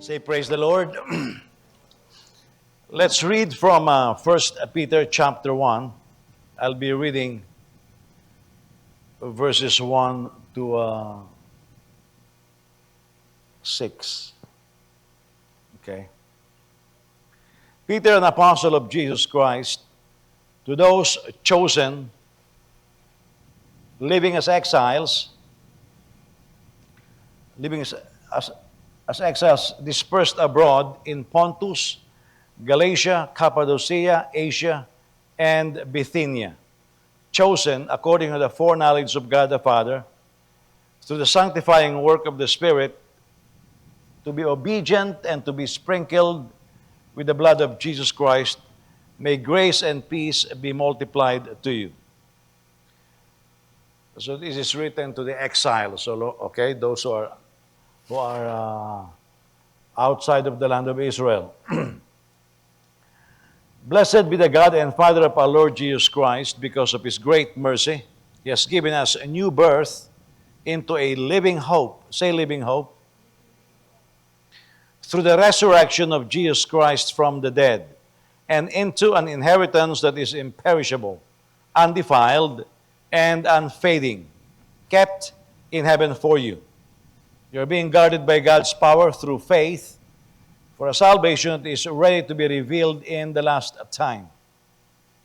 Say praise the Lord. Let's read from 1 Peter chapter 1. I'll be reading verses 1 to 6. Okay. Peter, an apostle of Jesus Christ, to those chosen, living as exiles, living as exiles dispersed abroad in Pontus, Galatia, Cappadocia, Asia, and Bithynia, chosen according to the foreknowledge of God the Father, through the sanctifying work of the Spirit, to be obedient and to be sprinkled with the blood of Jesus Christ. May grace and peace be multiplied to you. So this is written to the exiles, okay, those who are outside of the land of Israel. Blessed be the God and Father of our Lord Jesus Christ. Because of His great mercy, He has given us a new birth into a living hope. Say living hope. Through the resurrection of Jesus Christ from the dead, and into an inheritance that is imperishable, undefiled, and unfading, kept in heaven for you. You're being guarded by God's power through faith for a salvation that is ready to be revealed in the last time.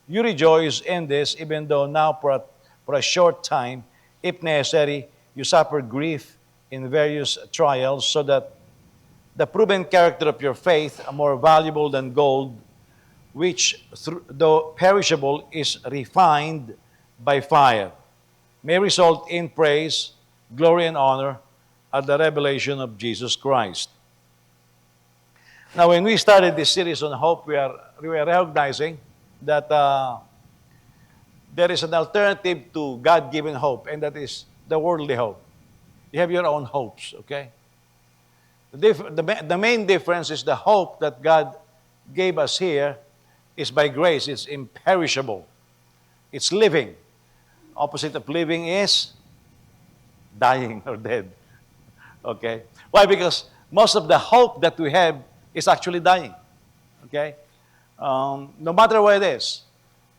You rejoice in this, even though now for a short time, if necessary, you suffer grief in various trials, so that the proven character of your faith, more valuable than gold, which, though perishable, is refined by fire, may result in praise, glory, and honor at the revelation of Jesus Christ. Now, when we started this series on hope, we were recognizing that there is an alternative to God-given hope, and that is the worldly hope. You have your own hopes, okay? The main difference is the hope that God gave us here is by grace. It's imperishable. It's living. Opposite of living is dying or dead. Okay? Why? Because most of the hope that we have is actually dying. Okay? No matter what it is.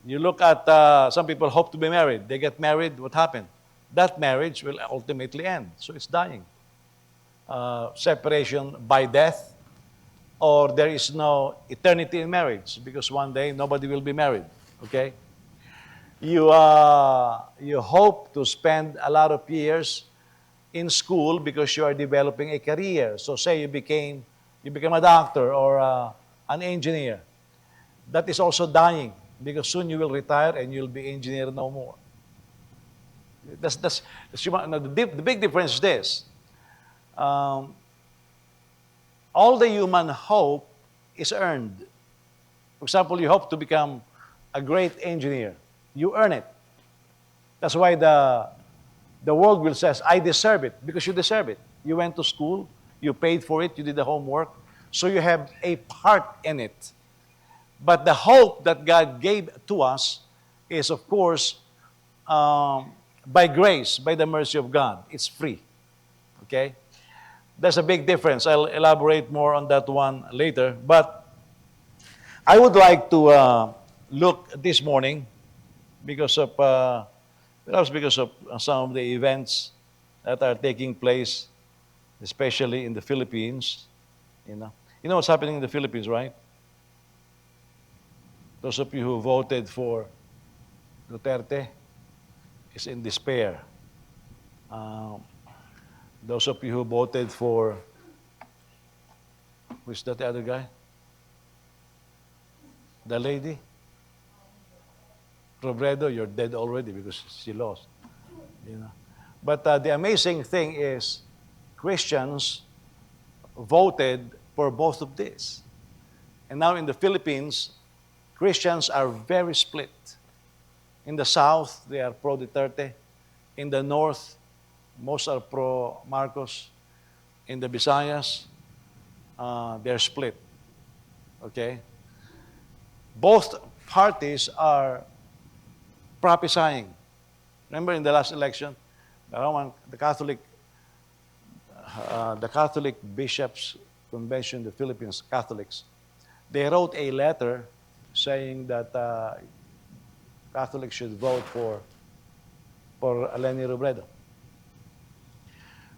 You look at some people hope to be married. They get married, what happened? That marriage will ultimately end. So it's dying. Separation by death, or there is no eternity in marriage, because one day nobody will be married. Okay? You hope to spend a lot of years in school because you are developing a career. So say you become a doctor or an engineer. That is also dying, because soon you will retire and you'll be engineer no more. That's the big difference is this. All the human hope is earned. For example, you hope to become a great engineer. You earn it. That's why the world will say, I deserve it, because you deserve it. You went to school, you paid for it, you did the homework, so you have a part in it. But the hope that God gave to us is, of course, by grace, by the mercy of God. It's free. Okay? There's a big difference. I'll elaborate more on that one later. But I would like to look this morning because of some of the events that are taking place, especially in the Philippines. You know what's happening in the Philippines, right? Those of you who voted for Duterte is in despair. Those of you who voted for, who's that other guy? The lady? Robredo, you're dead already because she lost. But the amazing thing is Christians voted for both of these. And now in the Philippines, Christians are very split. In the south, they are pro-Duterte. In the north, most are pro-Marcos. In the Visayas, they're split. Okay? Both parties are prophesying. Remember in the last election, the Catholic bishops Convention of the Philippines Catholics, they wrote a letter saying that Catholics should vote for Leni Robredo.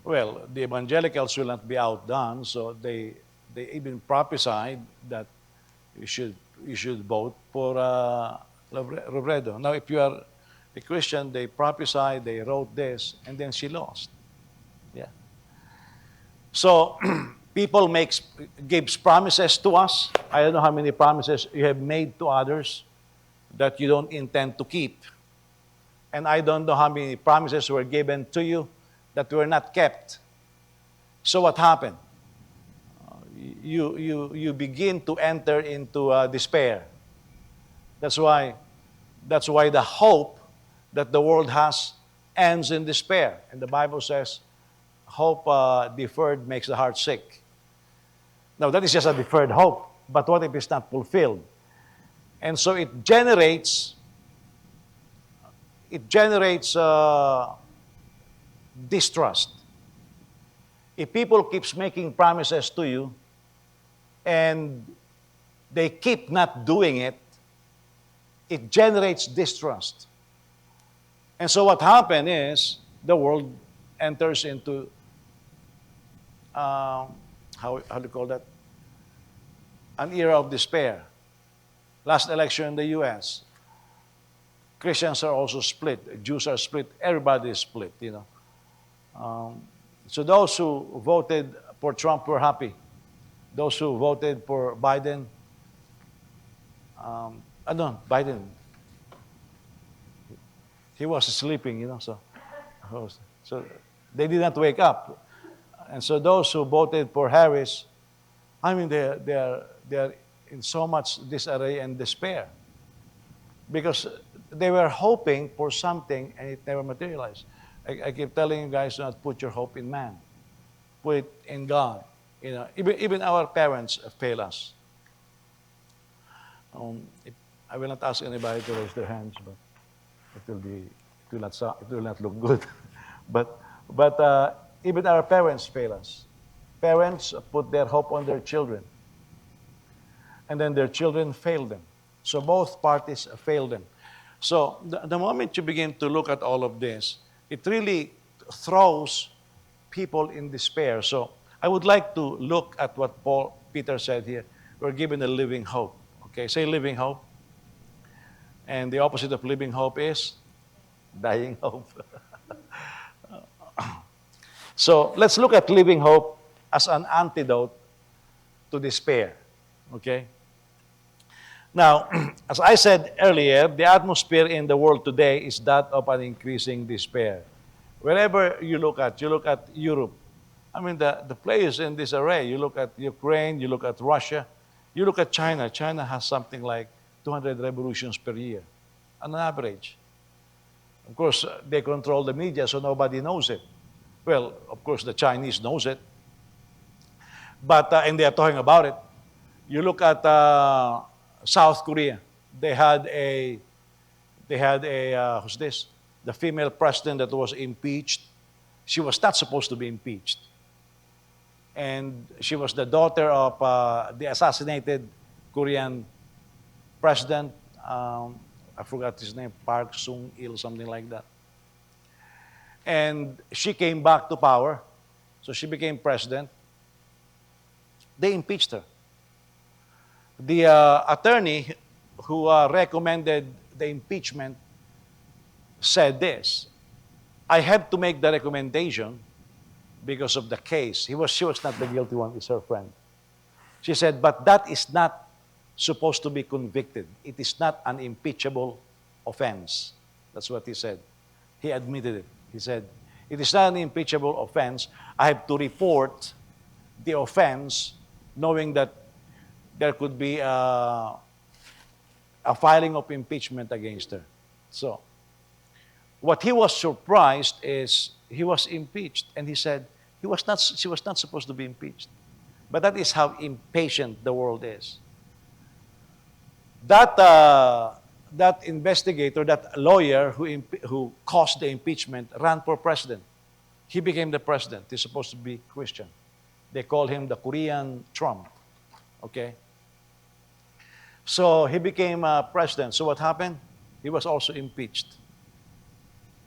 Well, the evangelicals will not be outdone, so they even prophesied that you should vote for Robredo. Now, if you are a Christian, they prophesied, they wrote this, and then she lost. Yeah. So people gives promises to us. I don't know how many promises you have made to others that you don't intend to keep. And I don't know how many promises were given to you that were not kept. So what happened? You begin to enter into despair. That's why the hope that the world has ends in despair. And the Bible says, hope deferred makes the heart sick. Now, that is just a deferred hope. But what if it's not fulfilled? And so it generates distrust. If people keeps making promises to you and they keep not doing it, it generates distrust. And so what happened is the world enters into how do you call that? An era of despair. Last election in the U.S., Christians are also split. Jews are split. Everybody is split, you know. So those who voted for Trump were happy. Those who voted for Biden, Biden, he was sleeping, you know, so they did not wake up. And so those who voted for Harris, I mean, they're in so much disarray and despair because they were hoping for something and it never materialized. I keep telling you guys, do not put your hope in man. Put it in God. You know, even our parents fail us. I will not ask anybody to raise their hands, but it will not look good. but even our parents fail us. Parents put their hope on their children, and then their children fail them. So both parties fail them. So the moment you begin to look at all of this, it really throws people in despair. So I would like to look at what Peter said here. We're given a living hope. Okay, say living hope. And the opposite of living hope is dying hope. So let's look at living hope as an antidote to despair. Okay? Now, as I said earlier, the atmosphere in the world today is that of an increasing despair. Wherever you look at Europe, I mean, the place in disarray. You look at Ukraine, you look at Russia, you look at China. China has something like 200 revolutions per year, on average. Of course, they control the media, so nobody knows it. Well, of course, the Chinese knows it. But, and they are talking about it. You look at South Korea. They had a who's this? The female president that was impeached. She was not supposed to be impeached. And she was the daughter of the assassinated Korean president. I forgot his name, Park Sung-il, something like that. And she came back to power. So she became president. They impeached her. The attorney who recommended the impeachment said this: I have to make the recommendation because of the case. She was not the guilty one, it's her friend. She said, but that is not supposed to be convicted. It is not an impeachable offense. That's what he said. He admitted it. He said, it is not an impeachable offense. I have to report the offense knowing that there could be a filing of impeachment against her. So, what he was surprised is he was impeached, and he said she was not supposed to be impeached. But that is how impatient the world is. That investigator, that lawyer who caused the impeachment, ran for president. He became the president. He's supposed to be Christian. They call him the Korean Trump. Okay? So he became president. So what happened? He was also impeached.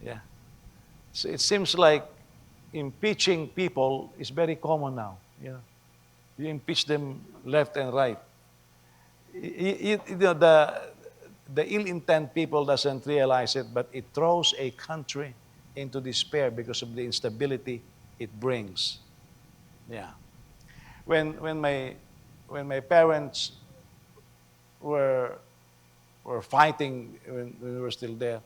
Yeah. So it seems like impeaching people is very common now. You know, you impeach them left and right. The ill-intent people doesn't realize it, but it throws a country into despair because of the instability it brings. Yeah. When my parents were were fighting when we were still there,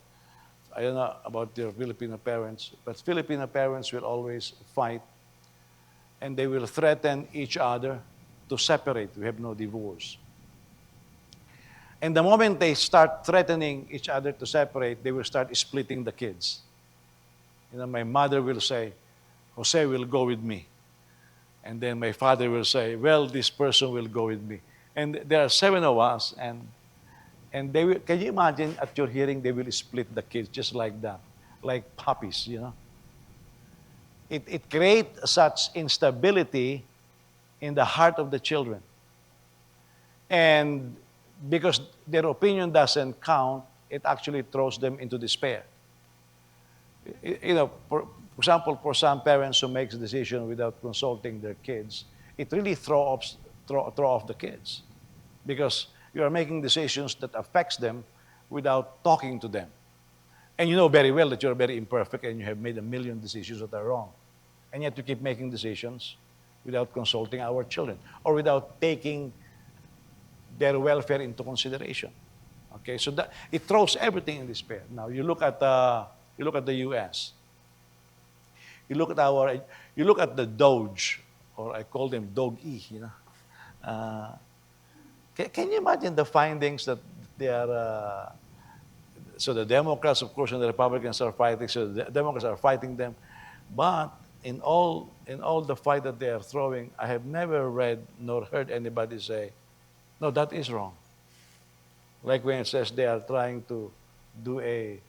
I don't know about your Filipino parents, but Filipino parents will always fight and they will threaten each other to separate. We have no divorce. And the moment they start threatening each other to separate, they will start splitting the kids. You know, my mother will say, Jose will go with me. And then my father will say, well, this person will go with me. And there are 7 of us, and they will, can you imagine at your hearing, they will split the kids just like that, like puppies, you know? It creates such instability in the heart of the children. And because their opinion doesn't count, it actually throws them into despair. You know, for example, for some parents who makes a decision without consulting their kids, it really throw off the kids because you are making decisions that affects them without talking to them. And you know very well that you're very imperfect and you have made a million decisions that are wrong. And yet you keep making decisions without consulting our children or without taking their welfare into consideration. Okay, so that it throws everything in despair. Now you look at the U.S. You look at the Doge, or I call them Dog-E. You know, can you imagine the findings that they are? So the Democrats, of course, and the Republicans are fighting. So the Democrats are fighting them, but in all the fight that they are throwing, I have never read nor heard anybody say, no, that is wrong. Like when it says they are trying to do a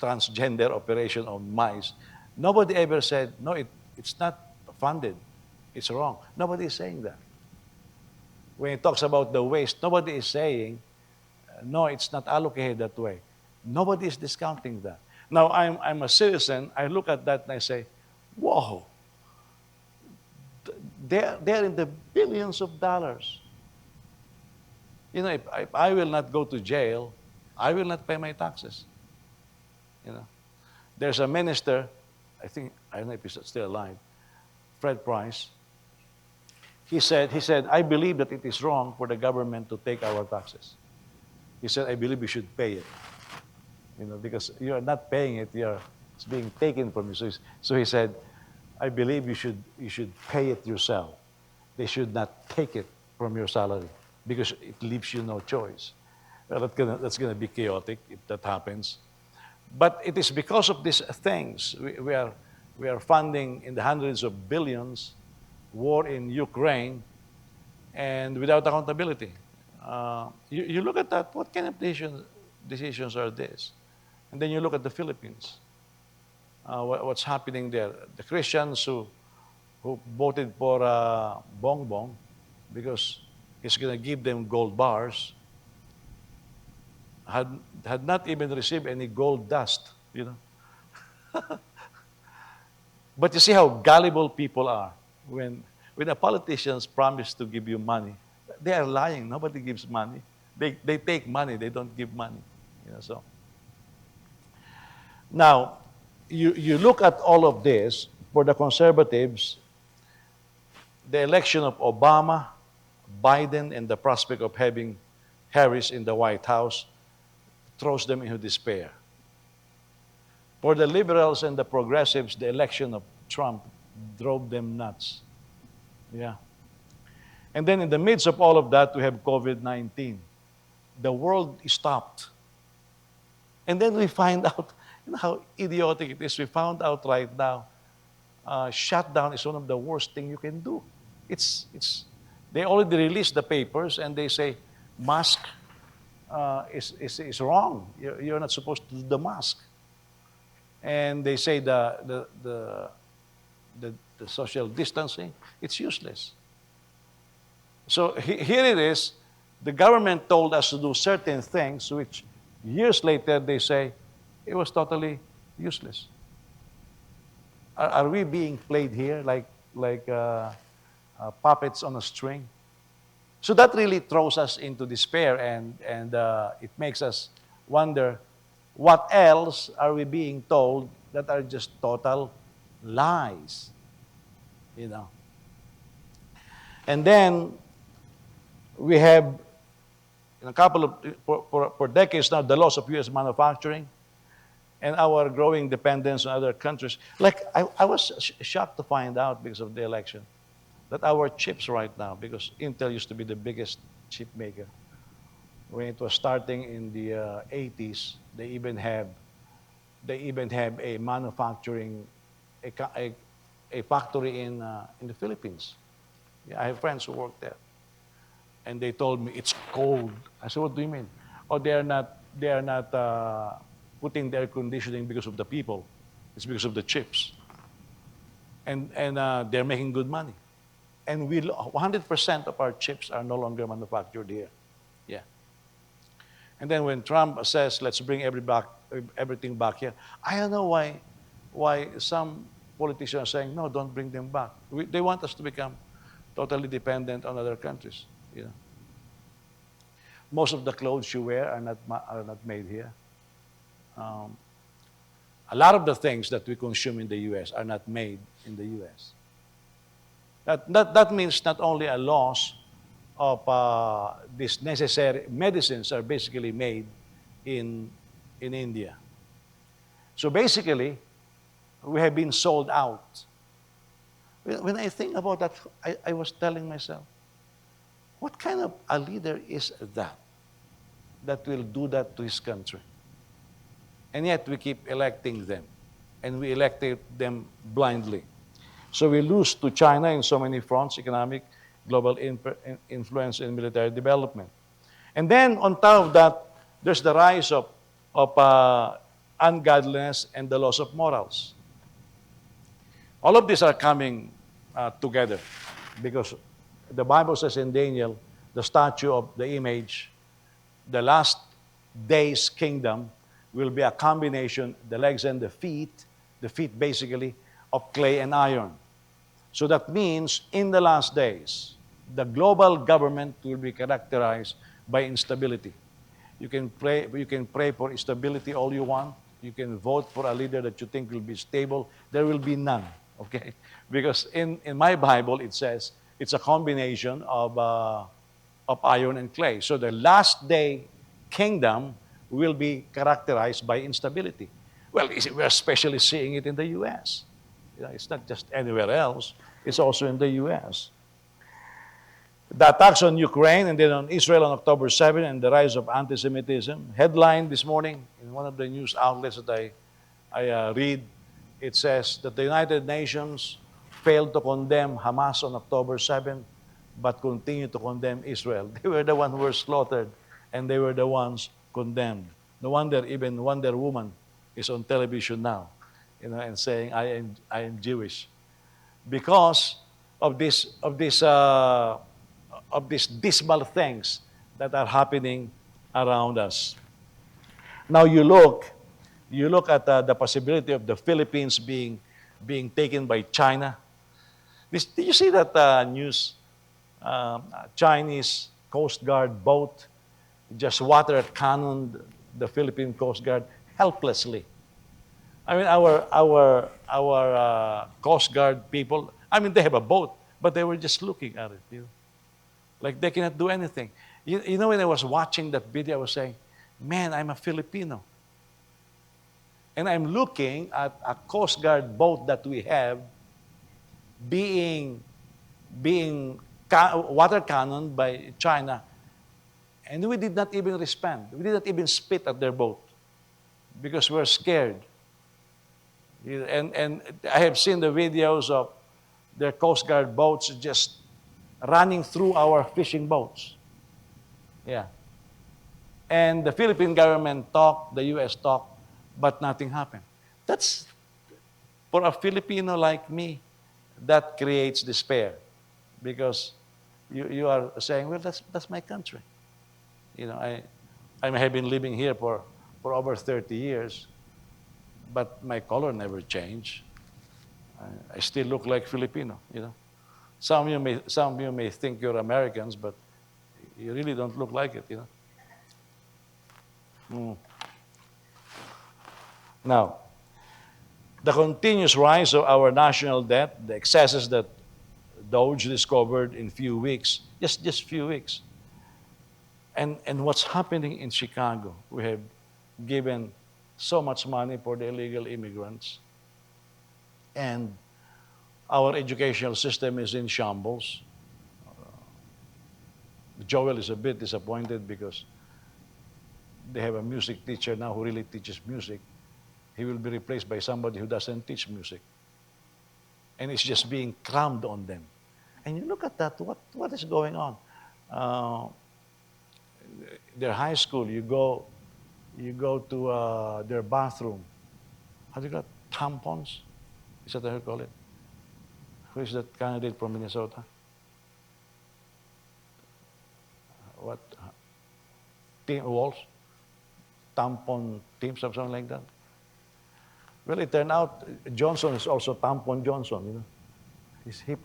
transgender operation on mice. Nobody ever said, no, it's not funded. It's wrong. Nobody is saying that. When it talks about the waste, nobody is saying, no, it's not allocated that way. Nobody is discounting that. Now, I'm a citizen. I look at that and I say, whoa, they're in the billions of dollars. You know, if I will not go to jail, I will not pay my taxes. You know, there's a minister, I don't know if he's still alive, Fred Price. He said, I believe that it is wrong for the government to take our taxes. He said, I believe we should pay it. You know, because you are not paying it, it's being taken from you. So he said, I believe you should pay it yourself. They should not take it from your salary because it leaves you no choice. Well, that's gonna be chaotic if that happens. But it is because of these things we are funding in the hundreds of billions war in Ukraine and without accountability. You look at that, what kind of decisions are these? And then you look at the Philippines. What's happening there? The Christians who voted for Bongbong because he's going to give them gold bars had not even received any gold dust, you know. But you see how gullible people are. When the politicians promise to give you money, they are lying. Nobody gives money. They take money. They don't give money. You know, so. Now, you look at all of this, for the conservatives, the election of Obama, Biden, and the prospect of having Harris in the White House throws them into despair. For the liberals and the progressives, the election of Trump drove them nuts. Yeah. And then in the midst of all of that, we have COVID-19. The world stopped. And then we find out, you know how idiotic it is. We found out right now, shutdown is one of the worst things you can do. They already released the papers and they say mask is wrong. You're not supposed to do the mask. And they say the the social distancing, it's useless. So here it is. The government told us to do certain things, which years later they say it was totally useless. Are we being played here like puppets on a string? So that really throws us into despair, and it makes us wonder what else are we being told that are just total lies, you know. And then we have, in a couple of, for decades now, the loss of U.S. manufacturing and our growing dependence on other countries. Like, I was shocked to find out because of the election that our chips right now, because Intel used to be the biggest chip maker, when it was starting in the 80s, they even have a manufacturing, a factory in the Philippines. Yeah, I have friends who work there, and they told me it's cold. I said, "What do you mean?" Oh, they are not putting the air conditioning because of the people. It's because of the chips, and they're making good money. And 100% of our chips are no longer manufactured here. Yeah. And then when Trump says, let's bring everything back here, I don't know why some politicians are saying, no, don't bring them back. They want us to become totally dependent on other countries. You know. Most of the clothes you wear are not made here. A lot of the things that we consume in the U.S. are not made in the U.S. That means not only a loss of these necessary medicines are basically made in India. So basically, we have been sold out. When I think about that, I was telling myself, what kind of a leader is that will do that to his country? And yet we keep electing them, and we elected them blindly. So we lose to China in so many fronts: economic, global influence, and military development. And then on top of that, there's the rise of ungodliness and the loss of morals. All of these are coming together because the Bible says in Daniel, the statue of the image, the last day's kingdom will be a combination, the legs and the feet basically, of clay and iron. So that means in the last days, the global government will be characterized by instability. You can pray for stability all you want. You can vote for a leader that you think will be stable. There will be none, okay? Because in my Bible, it says it's a combination of iron and clay. So the last day kingdom will be characterized by instability. Well, we're especially seeing it in the U.S. You know, it's not just anywhere else. It's also in the U.S. The attacks on Ukraine and then on Israel on October 7 and the rise of anti-Semitism. Headline this morning in one of the news outlets that I read, it says that the United Nations failed to condemn Hamas on October 7, but continued to condemn Israel. They were the ones who were slaughtered, and they were the ones condemned. No wonder even Wonder Woman is on television now, you know, and saying, I am Jewish. Because of these dismal things that are happening around us. Now you look at the possibility of the Philippines being taken by China. Did you see that news? Chinese Coast Guard boat just water cannoned the Philippine Coast Guard helplessly. I mean, our Coast Guard people, I mean, they have a boat, but they were just looking at it, you know? Like they cannot do anything. You know, when I was watching that video, I was saying, man, I'm a Filipino. And I'm looking at a Coast Guard boat that we have being water cannoned by China. And we did not even respond. We did not even spit at their boat because we're scared. And I have seen the videos of their Coast Guard boats just running through our fishing boats. Yeah. And the Philippine government talked, the U.S. talked, but nothing happened. That's, for a Filipino like me, that creates despair because you are saying, well, that's my country. You know, I may have been living here for over 30 years, but my color never changed. I still look like Filipino, you know. Some of you may think you're Americans, but you really don't look like it, you know. Now, the continuous rise of our national debt, the excesses that Doge discovered in few weeks, just few weeks, and what's happening in Chicago, we have given so much money for the illegal immigrants, and our educational system is in shambles. Joel is a bit disappointed because they have a music teacher now who really teaches music. He will be replaced by somebody who doesn't teach music. And it's just being crammed on them. And you look at that, what is going on? Their high school, you go to their bathroom. How do you call it? Tampons? Is that how you call it? Who is that candidate from Minnesota? What? Team walls? Tampon teams or something like that? Well, it turned out Johnson is also Tampon Johnson, you know.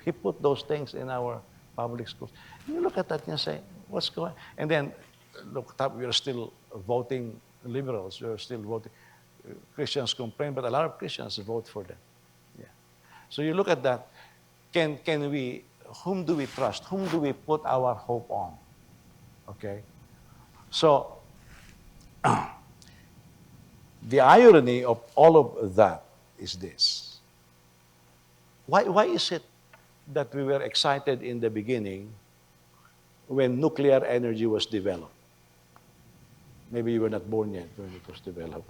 He put those things in our public schools. You look at that and say, what's going on? And then, look, we are still voting liberals. We are still voting. Christians complain, but a lot of Christians vote for them. Yeah. So you look at that. Can we, whom do we trust? Whom do we put our hope on? Okay? So, the irony of all of that is this. Why is it that we were excited in the beginning when nuclear energy was developed? Maybe you were not born yet when it was developed,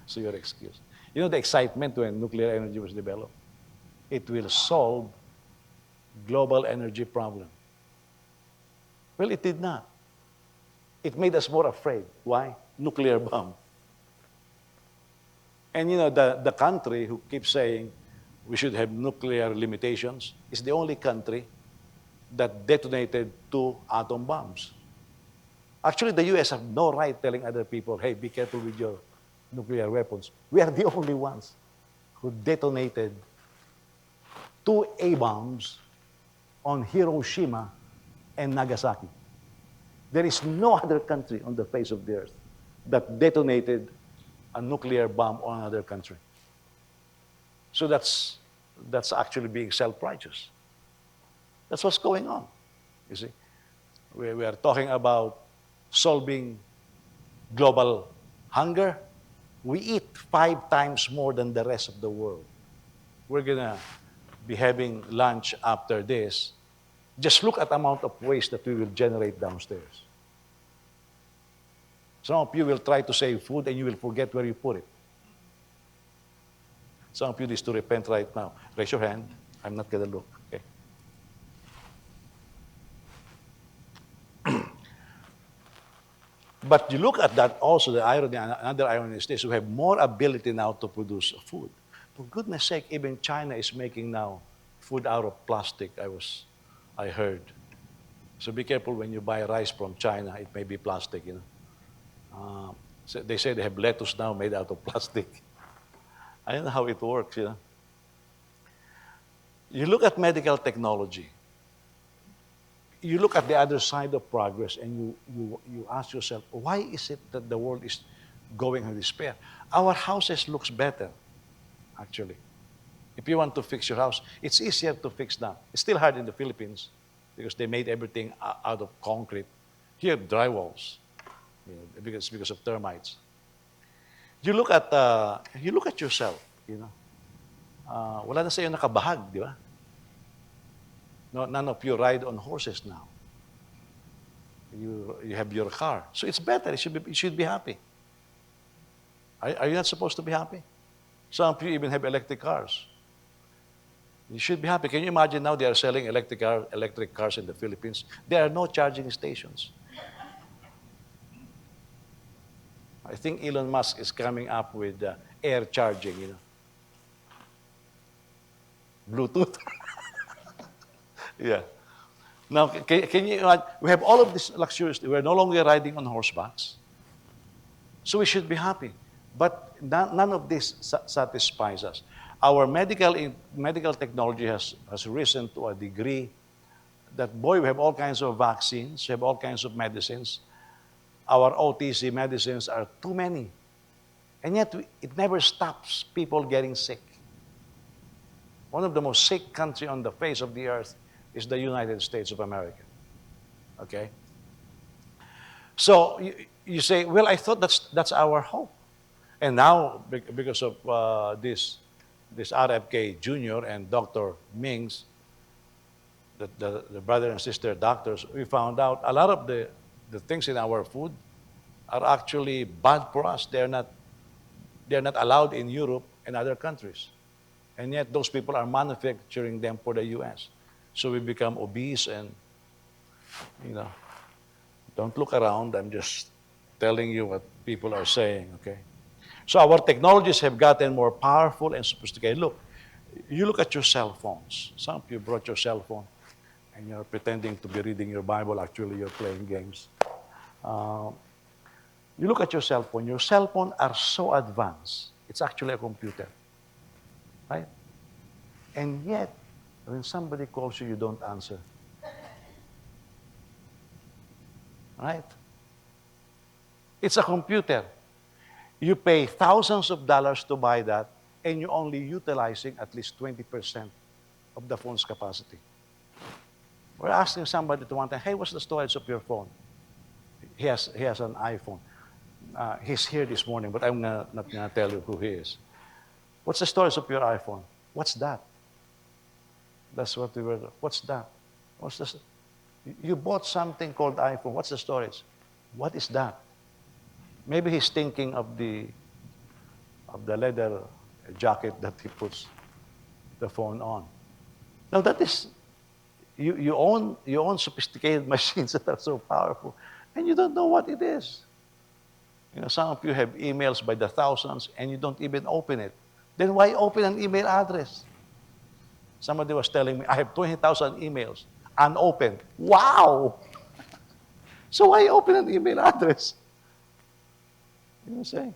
so your excuse. You know the excitement when nuclear energy was developed? It will solve global energy problem. Well, it did not. It made us more afraid. Why? Nuclear bomb. And you know, the country who keeps saying we should have nuclear limitations is the only country that detonated 2 atom bombs. Actually, the US have no right telling other people, hey, be careful with your nuclear weapons. We are the only ones who detonated 2 A-bombs on Hiroshima and Nagasaki. There is no other country on the face of the earth that detonated a nuclear bomb on another country. So that's actually being self-righteous. That's what's going on, you see. We are talking about solving global hunger. We eat 5 times more than the rest of the world. We're going to be having lunch after this. Just look at the amount of waste that we will generate downstairs. Some of you will try to save food and you will forget where you put it. Some of you need to repent right now. Raise your hand. I'm not going to look. Okay. But you look at that also, the irony, another irony is this, we have more ability now to produce food. For goodness sake, even China is making now food out of plastic, I heard. So be careful when you buy rice from China, it may be plastic, you know. So they say they have lettuce now made out of plastic. I don't know how it works, you know. You look at medical technology. You look at the other side of progress and you ask yourself, why is it that the world is going in despair? Our houses looks better, actually. If you want to fix your house, it's easier to fix now. It's still hard in the Philippines because they made everything out of concrete. Here, drywalls, you know, because of termites. You look at yourself, you know. Wala na sa'yo nakabahag, di ba? No, none of you ride on horses now. You have your car. So it's better. You should be happy. Are you not supposed to be happy? Some of you even have electric cars. You should be happy. Can you imagine now they are selling electric cars in the Philippines? There are no charging stations. I think Elon Musk is coming up with air charging, you know. Bluetooth. Yeah. Now, can you imagine? We have all of this luxurious. We're no longer riding on horsebacks. So we should be happy. But none of this satisfies us. Our medical technology has risen to a degree that, boy, we have all kinds of vaccines, we have all kinds of medicines. Our OTC medicines are too many. And yet, it never stops people getting sick. One of the most sick countries on the face of the earth is the United States of America. Okay? So you say, well, I thought that's our hope. And now, because of this RFK Jr. and Dr. Ming's, the brother and sister doctors, we found out a lot of the things in our food are actually bad for us. They're not allowed in Europe and other countries. And yet those people are manufacturing them for the US. So we become obese and, you know, don't look around. I'm just telling you what people are saying, okay? So our technologies have gotten more powerful and sophisticated. Look, you look at your cell phones. Some of you brought your cell phone and you're pretending to be reading your Bible. Actually, you're playing games. You look at your cell phone. Your cell phone are so advanced. It's actually a computer, right? And yet, when somebody calls you, you don't answer. Right? It's a computer. You pay thousands of dollars to buy that, and you're only utilizing at least 20% of the phone's capacity. We're asking somebody to one time, hey, what's the storage of your phone? He has an iPhone. He's here this morning, but I'm not going to tell you who he is. What's the storage of your iPhone? What's that? That's what we were, what's that? What's this? You bought something called iPhone. What's the storage? What is that? Maybe he's thinking of the leather jacket that he puts the phone on. Now that is, you own sophisticated machines that are so powerful, and you don't know what it is. You know, some of you have emails by the thousands, and you don't even open it. Then why open an email address? Somebody was telling me, I have 20,000 emails, unopened. Wow! So why open an email address? You know what I'm saying?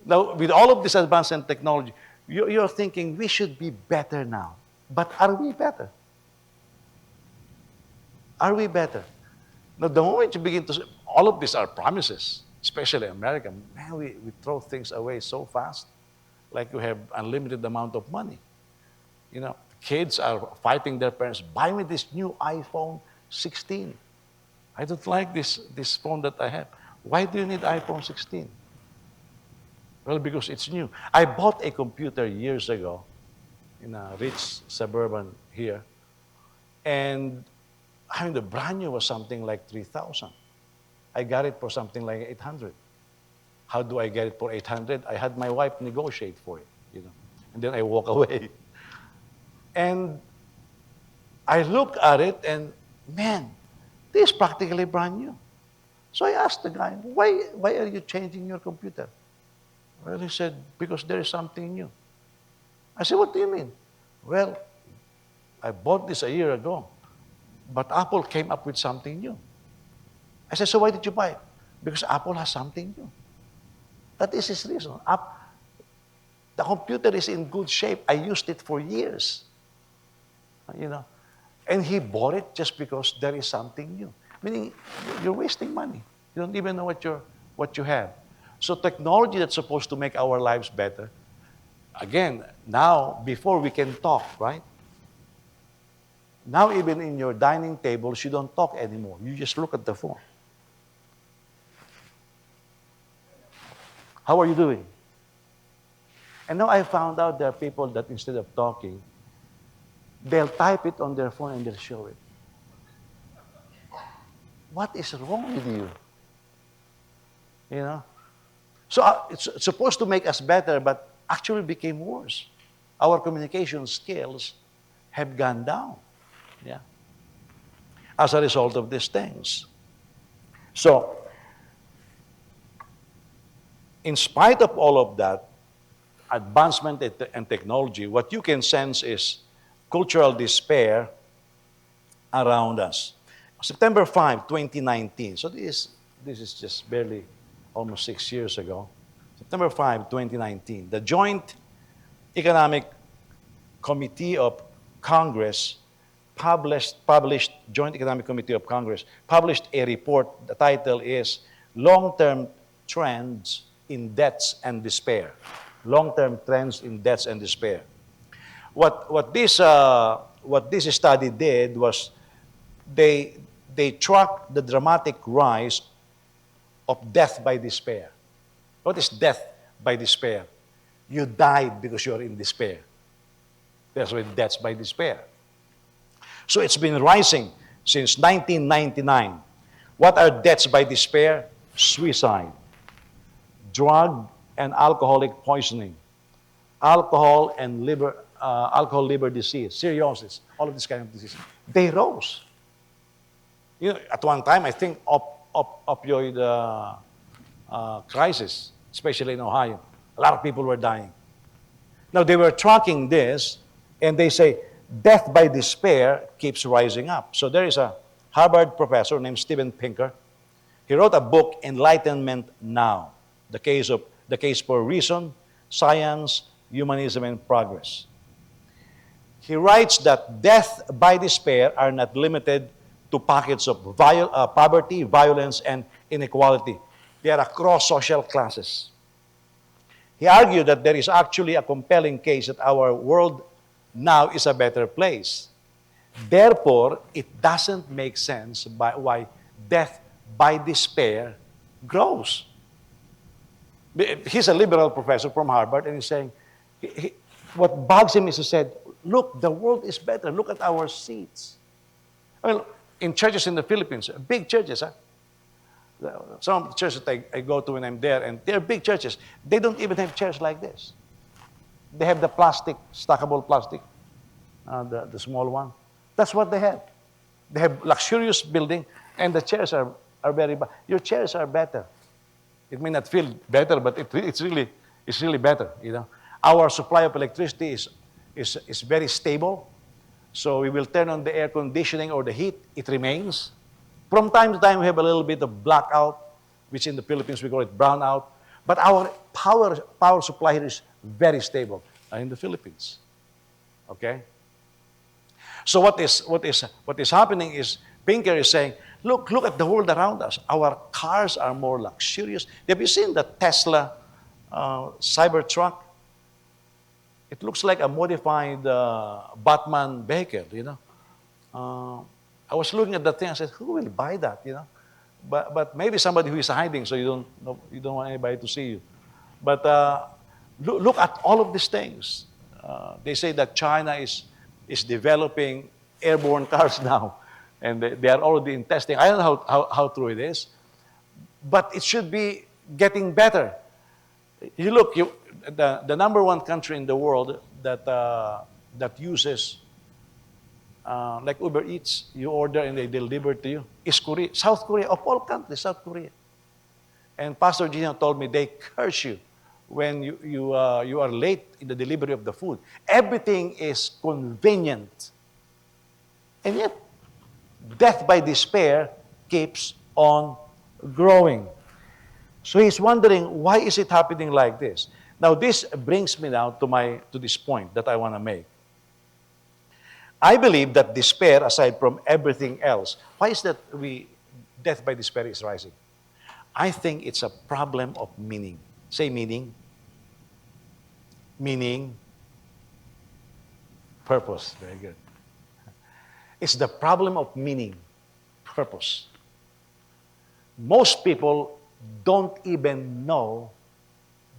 Now, with all of this advance in technology, you're thinking we should be better now. But are we better? Are we better? Now, the moment you begin to say, all of these are promises, especially America, man, we throw things away so fast, like we have unlimited amount of money. You know, kids are fighting their parents, buy me this new iPhone 16. I don't like this phone that I have. Why do you need iPhone 16? Well, because it's new. I bought a computer years ago in a rich suburban here, and I mean, the brand new was something like 3,000. I got it for something like 800. How do I get it for 800? I had my wife negotiate for it, you know, and then I walk away. And I look at it and, man, this is practically brand new. So I asked the guy, why are you changing your computer? Well, he said, because there is something new. I said, what do you mean? Well, I bought this a year ago, but Apple came up with something new. I said, so why did you buy it? Because Apple has something new. That is his reason. The computer is in good shape. I used it for years. You know, and he bought it just because there is something new. Meaning, you're wasting money. You don't even know what you have. So technology that's supposed to make our lives better, again, now, before we can talk, right? Now, even in your dining tables, you don't talk anymore. You just look at the phone. How are you doing? And now I found out there are people that instead of talking, they'll type it on their phone and they'll show it. What is wrong with you? You know? So it's supposed to make us better, but actually became worse. Our communication skills have gone down. Yeah. As a result of these things. So, in spite of all of that, advancement and technology, what you can sense is cultural despair around us. September 5, 2019. So this is just barely almost 6 years ago. September 5, 2019. The Joint Economic Committee of Congress published Joint Economic Committee of Congress published a report. The title is Long-Term Trends in Debts and Despair. Long-term trends in debts and despair. What this study did was they tracked the dramatic rise of death by despair. What is death by despair? You died because you're in despair. That's why deaths by despair. So it's been rising since 1999. What are deaths by despair? Suicide, drug and alcoholic poisoning, alcohol liver disease, cirrhosis, all of this kind of disease. They rose. You know, at one time, I think opioid crisis, especially in Ohio, a lot of people were dying. Now they were tracking this, and they say death by despair keeps rising up. So there is a Harvard professor named Steven Pinker. He wrote a book, Enlightenment Now: the case for reason, science, humanism, and progress. He writes that death by despair are not limited to pockets of poverty, violence, and inequality. They are across social classes. He argued that there is actually a compelling case that our world now is a better place. Therefore, it doesn't make sense why death by despair grows. He's a liberal professor from Harvard, and he's saying, what bugs him is he said, look, the world is better. Look at our seats. Well, in churches in the Philippines, big churches, some of the churches that I go to when I'm there, and they're big churches. They don't even have chairs like this. They have the plastic, stackable plastic, the small one. That's what they have. They have luxurious building, and the chairs are very bad. Your chairs are better. It may not feel better, but it's really better. You know, our supply of electricity is very stable. So we will turn on the air conditioning or the heat. It remains. From time to time, we have a little bit of blackout, which in the Philippines we call it brownout. But our power supply here is very stable in the Philippines. Okay. So what is happening is Pinker is saying, look at the world around us. Our cars are more luxurious. Have you seen the Tesla Cybertruck? It looks like a modified Batman vehicle, you know. I was looking at that thing and said, who will buy that, you know? But maybe somebody who is hiding, so you don't want anybody to see you. But look at all of these things. They say that China is developing airborne cars now, and they are already in testing. I don't know how true it is, but it should be getting better. You look, the number one country in the world that uses like Uber Eats, you order and they deliver to you, is Korea. South Korea, of all countries, South Korea. And Pastor Gino told me they curse you when you are late in the delivery of the food. Everything is convenient. And yet, death by despair keeps on growing. So he's wondering, why is it happening like this? Now, this brings me now to this point that I want to make. I believe that despair, aside from everything else, why is that death by despair is rising? I think it's a problem of meaning. Say meaning. Meaning. Purpose. Very good. It's the problem of meaning. Purpose. Most people don't even know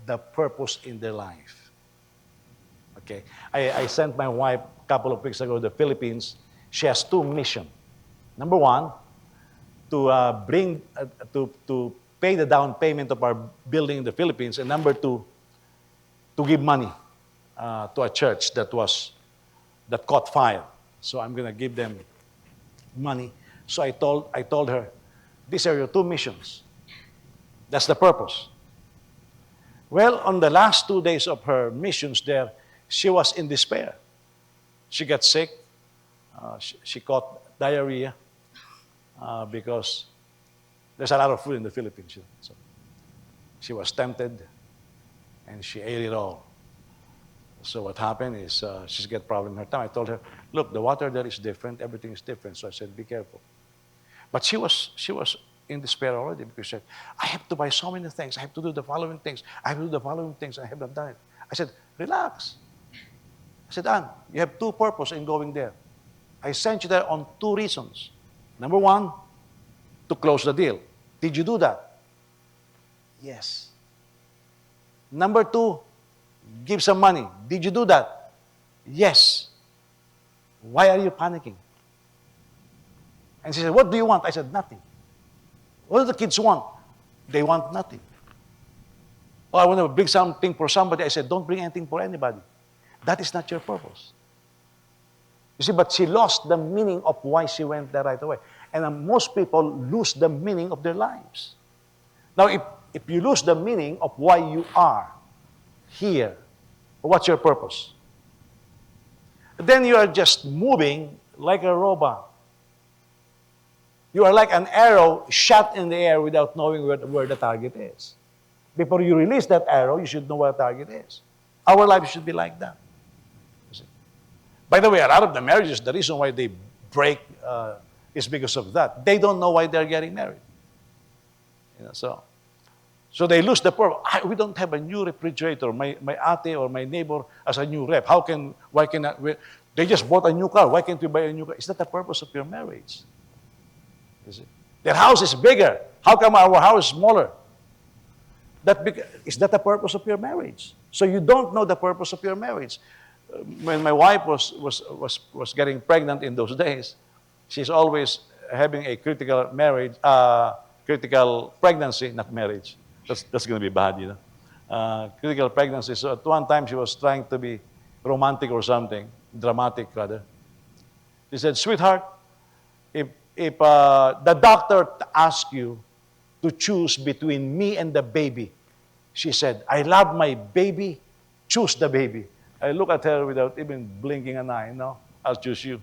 the purpose in their life. Okay. I sent my wife a couple of weeks ago to the Philippines. She has two missions. Number one, to pay the down payment of our building in the Philippines, and number two, to give money to a church that caught fire. So I'm going to give them money. So I told her, these are your two missions. That's the purpose. Well, on the last 2 days of her missions there, she was in despair. She got sick. She caught diarrhea because there's a lot of food in the Philippines. So she was tempted, and she ate it all. So what happened is she's got problem in her tongue. I told her, look, the water there is different. Everything is different. So I said, be careful. But she was in despair already because she said, I have to buy so many things. I have to do the following things. I have to do the following things. I have not done it. I said, relax. I said, Anne, you have two purposes in going there. I sent you there on two reasons. Number one, to close the deal. Did you do that? Yes. Number two, give some money. Did you do that? Yes. Why are you panicking? And she said, what do you want? I said, nothing. What do the kids want? They want nothing. Oh, I want to bring something for somebody. I said, don't bring anything for anybody. That is not your purpose. You see, but she lost the meaning of why she went there right away. And most people lose the meaning of their lives. Now, if you lose the meaning of why you are here, what's your purpose? Then you are just moving like a robot. You are like an arrow shot in the air without knowing where the target is. Before you release that arrow, you should know where the target is. Our life should be like that. By the way, a lot of the marriages, the reason why they break is because of that. They don't know why they're getting married. So they lose the purpose. We don't have a new refrigerator. My ate or my neighbor has a new rep. They just bought a new car. Why can't we buy a new car? Is that the purpose of your marriage? You see? Their house is bigger. How come our house is smaller? Is that the purpose of your marriage? So you don't know the purpose of your marriage. When my wife was getting pregnant in those days, she's always having a critical pregnancy, not marriage. That's going to be bad, critical pregnancy. So at one time she was trying to be romantic or something, dramatic rather. She said, sweetheart, if the doctor asks you to choose between me and the baby, she said, I love my baby, choose the baby. I look at her without even blinking an eye. No, I'll choose you.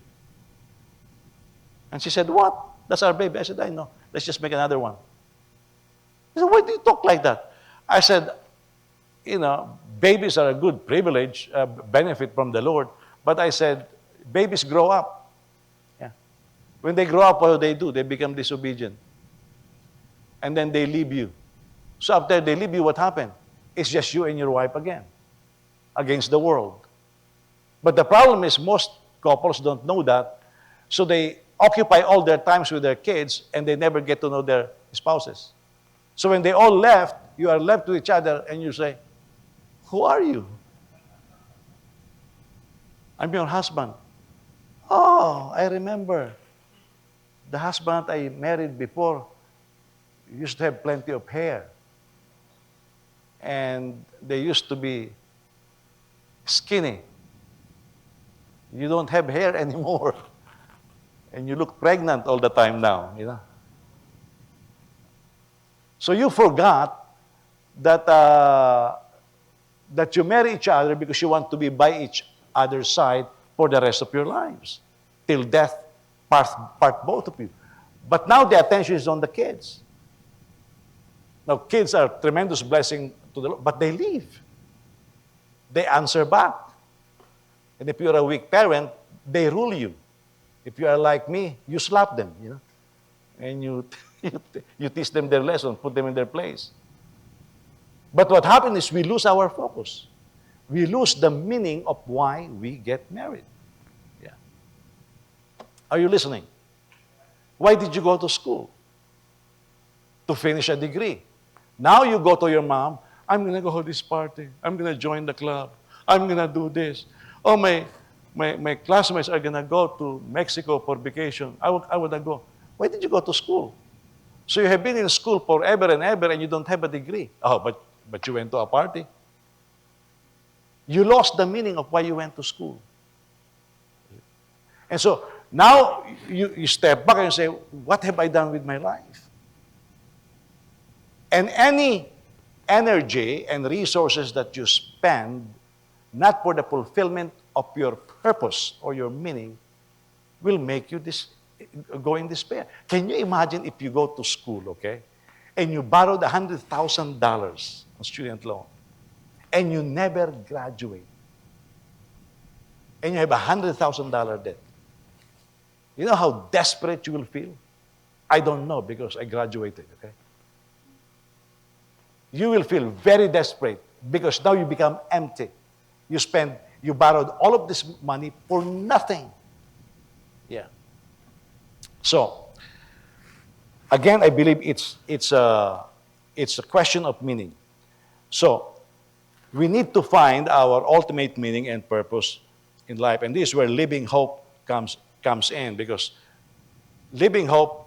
And she said, what? That's our baby. I said, I know. Let's just make another one. She said, why do you talk like that? I said, babies are a good privilege, benefit from the Lord. But I said, babies grow up. Yeah. When they grow up, what do they do? They become disobedient. And then they leave you. So after they leave you, what happened? It's just you and your wife again, against the world. But the problem is most couples don't know that, so they occupy all their times with their kids, and they never get to know their spouses. So when they all left, you are left with each other, and you say, who are you? I'm your husband. Oh, I remember. The husband I married before used to have plenty of hair. And they used to be skinny. You don't have hair anymore. And you look pregnant all the time now, So you forgot that that you marry each other because you want to be by each other's side for the rest of your lives. Till death part both of you. But now the attention is on the kids. Now kids are a tremendous blessing to the Lord, but they leave. They answer back. And if you're a weak parent, they rule you. If you are like me, you slap them, and you teach them their lesson, put them in their place. But what happens is we lose our focus. We lose the meaning of why we get married. Yeah. Are you listening? Why did you go to school? To finish a degree. Now you go to your mom, I'm going to go to this party. I'm going to join the club. I'm going to do this. Oh, my classmates are going to go to Mexico for vacation. I would go. Why did you go to school? So you have been in school forever and ever and you don't have a degree. Oh, but you went to a party. You lost the meaning of why you went to school. And so now you step back and say, what have I done with my life? And any energy and resources that you spend not for the fulfillment of your purpose or your meaning will make you go in despair. Can you imagine if you go to school, okay, and you borrowed $100,000 on student loan, and you never graduate, and you have $100,000 debt? You know how desperate you will feel? I don't know because I graduated, okay? You will feel very desperate because now you become empty. You borrowed all of this money for nothing. Yeah. So, again, I believe it's a question of meaning. So, we need to find our ultimate meaning and purpose in life. And this is where living hope comes in, because living hope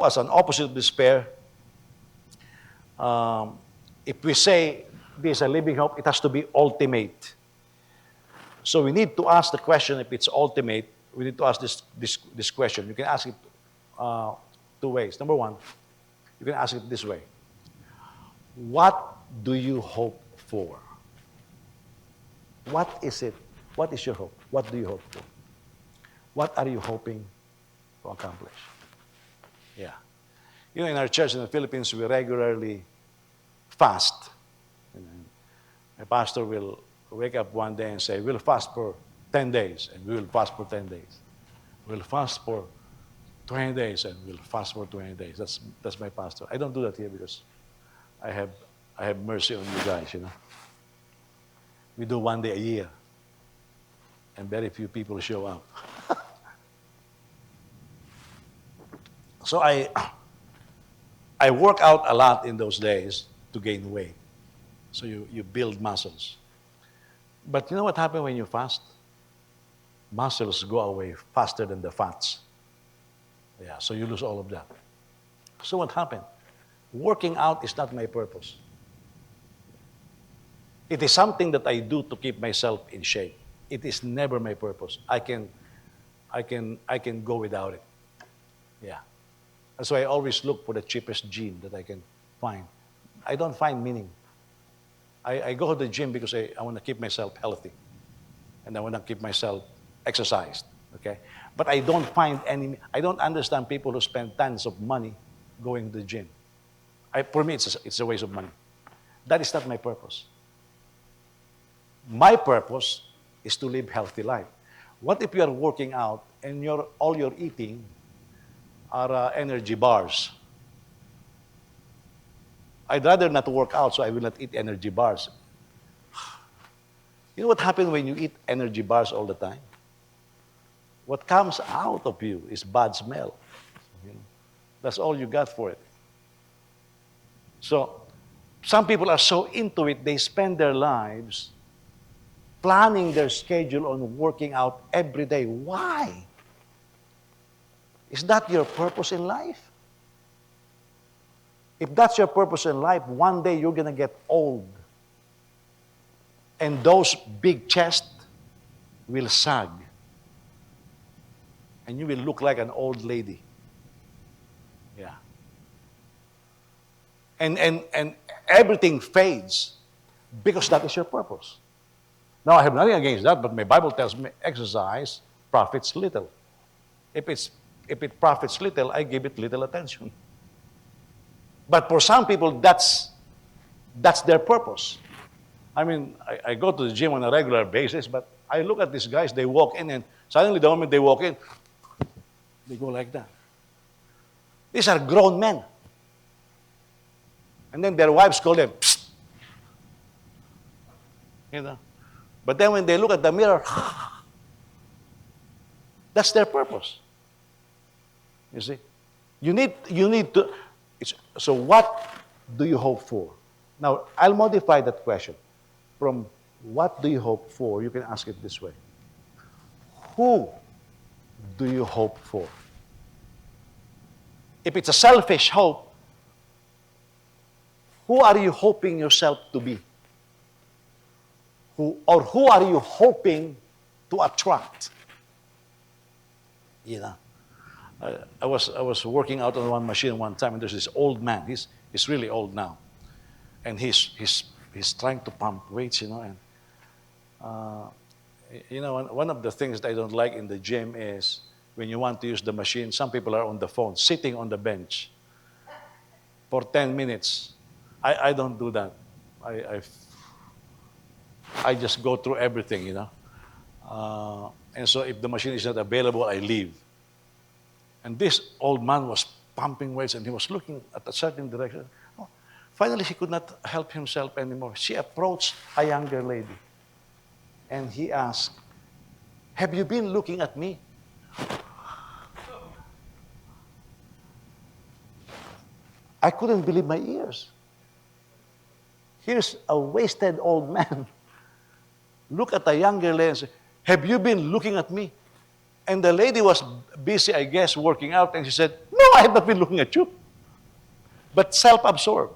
as an opposite of despair, if we say this is a living hope, it has to be ultimate. So we need to ask the question, if it's ultimate, we need to ask this question. You can ask it two ways. Number one, you can ask it this way. What do you hope for? What is it? What is your hope? What do you hope for? What are you hoping to accomplish? Yeah. You know, in our church in the Philippines, we regularly fast. And my pastor will wake up one day and say, we'll fast for 10 days, and we will fast for 10 days. We'll fast for 20 days, and we'll fast for 20 days. That's my pastor. I don't do that here because I have mercy on you guys, you know. We do one day a year, and very few people show up. So I work out a lot in those days to gain weight. So you build muscles. But you know what happens when you fast? Muscles go away faster than the fats. Yeah, so you lose all of that. So what happened? Working out is not my purpose. It is something that I do to keep myself in shape. It is never my purpose. I can go without it. Yeah. That's why I always look for the cheapest gym that I can find. I don't find meaning. I go to the gym because I want to keep myself healthy. And I want to keep myself exercised. Okay? But I don't understand people who spend tons of money going to the gym. For me, it's a waste of money. That is not my purpose. My purpose is to live healthy life. What if you are working out and all you're eating are energy bars? I'd rather not work out, so I will not eat energy bars. You know what happens when you eat energy bars all the time? What comes out of you is bad smell. You know? That's all you got for it. So, some people are so into it, they spend their lives planning their schedule on working out every day. Why? Is that your purpose in life? If that's your purpose in life, one day you're going to get old. And those big chests will sag. And you will look like an old lady. Yeah. And everything fades because that is your purpose. Now, I have nothing against that, but my Bible tells me exercise profits little. If it profits little, I give it little attention. But for some people, that's their purpose. I mean, I go to the gym on a regular basis, but I look at these guys, they walk in, and suddenly the moment they walk in, they go like that. These are grown men. And then their wives call them, psst. You know. But then when they look at the mirror, that's their purpose. You see? You need to, so what do you hope for? Now, I'll modify that question. From what do you hope for, you can ask it this way. Who do you hope for? If it's a selfish hope, who are you hoping yourself to be? Who are you hoping to attract? You know, I was working out on one machine one time, and there's this old man. He's really old now, and he's trying to pump weights, you know. And you know, one of the things that I don't like in the gym is when you want to use the machine, some people are on the phone, sitting on the bench for 10 minutes. I don't do that. I just go through everything, you know. And so if the machine is not available, I leave. And this old man was pumping weights and he was looking at a certain direction. Oh, finally, he could not help himself anymore. She approached a younger lady and he asked, "Have you been looking at me?" I couldn't believe my ears. Here's a wasted old man. Look at a younger lady and say, "Have you been looking at me?" And the lady was busy, I guess, working out, and she said, "No, I have not been looking at you." But self-absorbed.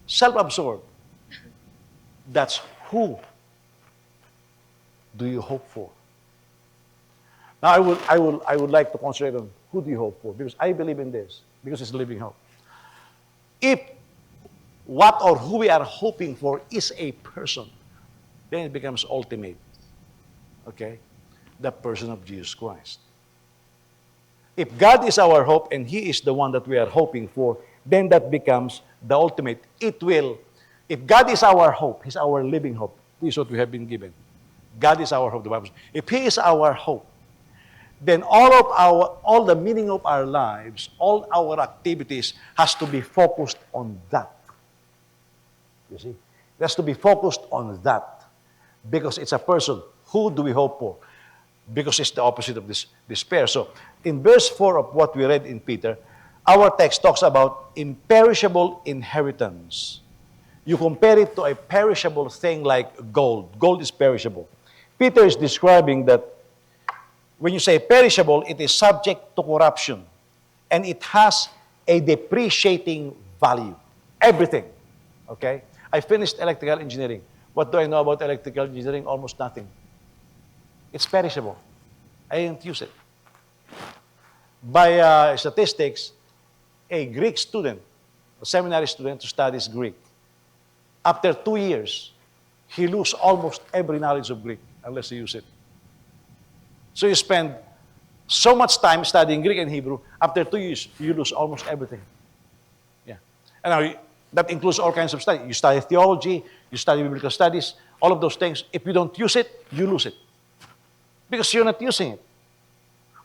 Self-absorbed. That's who do you hope for? Now, I would like to concentrate on who do you hope for, because I believe in this, because it's living hope. If what or who we are hoping for is a person, then it becomes ultimate. Okay? The person of Jesus Christ. If God is our hope and He is the one that we are hoping for, then that becomes the ultimate. It will, if God is our hope, He's our living hope. This is what we have been given. God is our hope, the Bible says. If He is our hope, then all the meaning of our lives, all our activities has to be focused on that. You see? It has to be focused on that. Because it's a person. Who do we hope for? Because it's the opposite of this despair. So, in verse 4 of what we read in Peter, our text talks about imperishable inheritance. You compare it to a perishable thing like gold. Gold is perishable. Peter is describing that when you say perishable, it is subject to corruption. And it has a depreciating value. Everything. Okay? I finished electrical engineering. What do I know about electrical engineering? Almost nothing. It's perishable. I didn't use it. By statistics, a Greek student, a seminary student who studies Greek, after 2 years, he loses almost every knowledge of Greek unless he uses it. So you spend so much time studying Greek and Hebrew, after 2 years, you lose almost everything. Yeah. And now, that includes all kinds of study. You study theology, you study biblical studies, all of those things. If you don't use it, you lose it. Because you're not using it.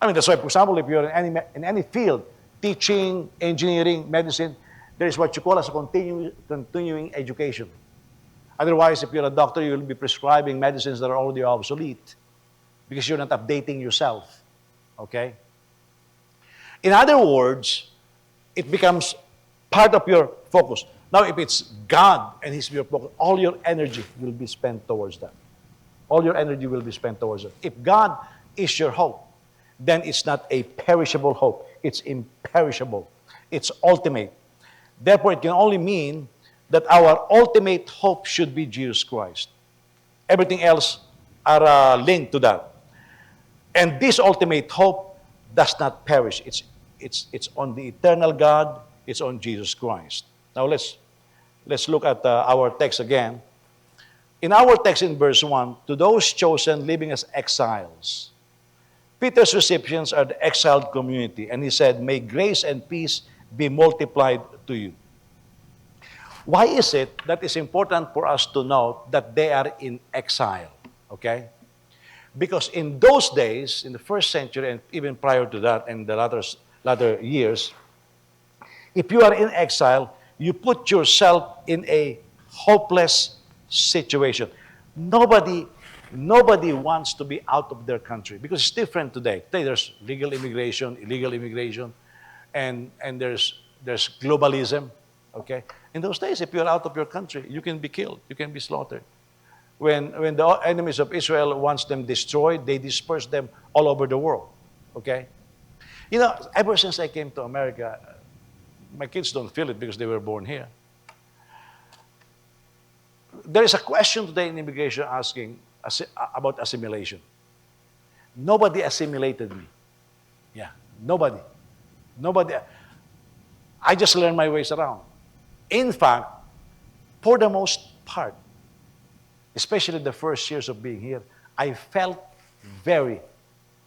I mean, that's why, for example, if you're in any field, teaching, engineering, medicine, there is what you call as a continuing education. Otherwise, if you're a doctor, you will be prescribing medicines that are already obsolete because you're not updating yourself. Okay? In other words, it becomes part of your focus. Now, if it's God and He's your focus, all your energy will be spent towards that. All your energy will be spent towards it. If God is your hope, then it's not a perishable hope. It's imperishable. It's ultimate. Therefore, it can only mean that our ultimate hope should be Jesus Christ. Everything else are linked to that. And this ultimate hope does not perish. It's on the eternal God. It's on Jesus Christ. Now let's look at our text again. In our text in verse 1, to those chosen living as exiles, Peter's recipients are the exiled community. And he said, "May grace and peace be multiplied to you." Why is it that it's important for us to note that they are in exile? Okay? Because in those days, in the first century, and even prior to that, and the latter years, if you are in exile, you put yourself in a hopeless situation. Nobody wants to be out of their country because it's different today. Today there's legal immigration, illegal immigration, and there's globalism. Okay? In those days, if you're out of your country, you can be killed, you can be slaughtered. When the enemies of Israel wants them destroyed, they disperse them all over the world. Okay? You know, ever since I came to America, my kids don't feel it because they were born here. There is a question today in immigration asking about assimilation. Nobody assimilated me. Yeah, nobody. I just learned my ways around. In fact, for the most part, especially the first years of being here, I felt very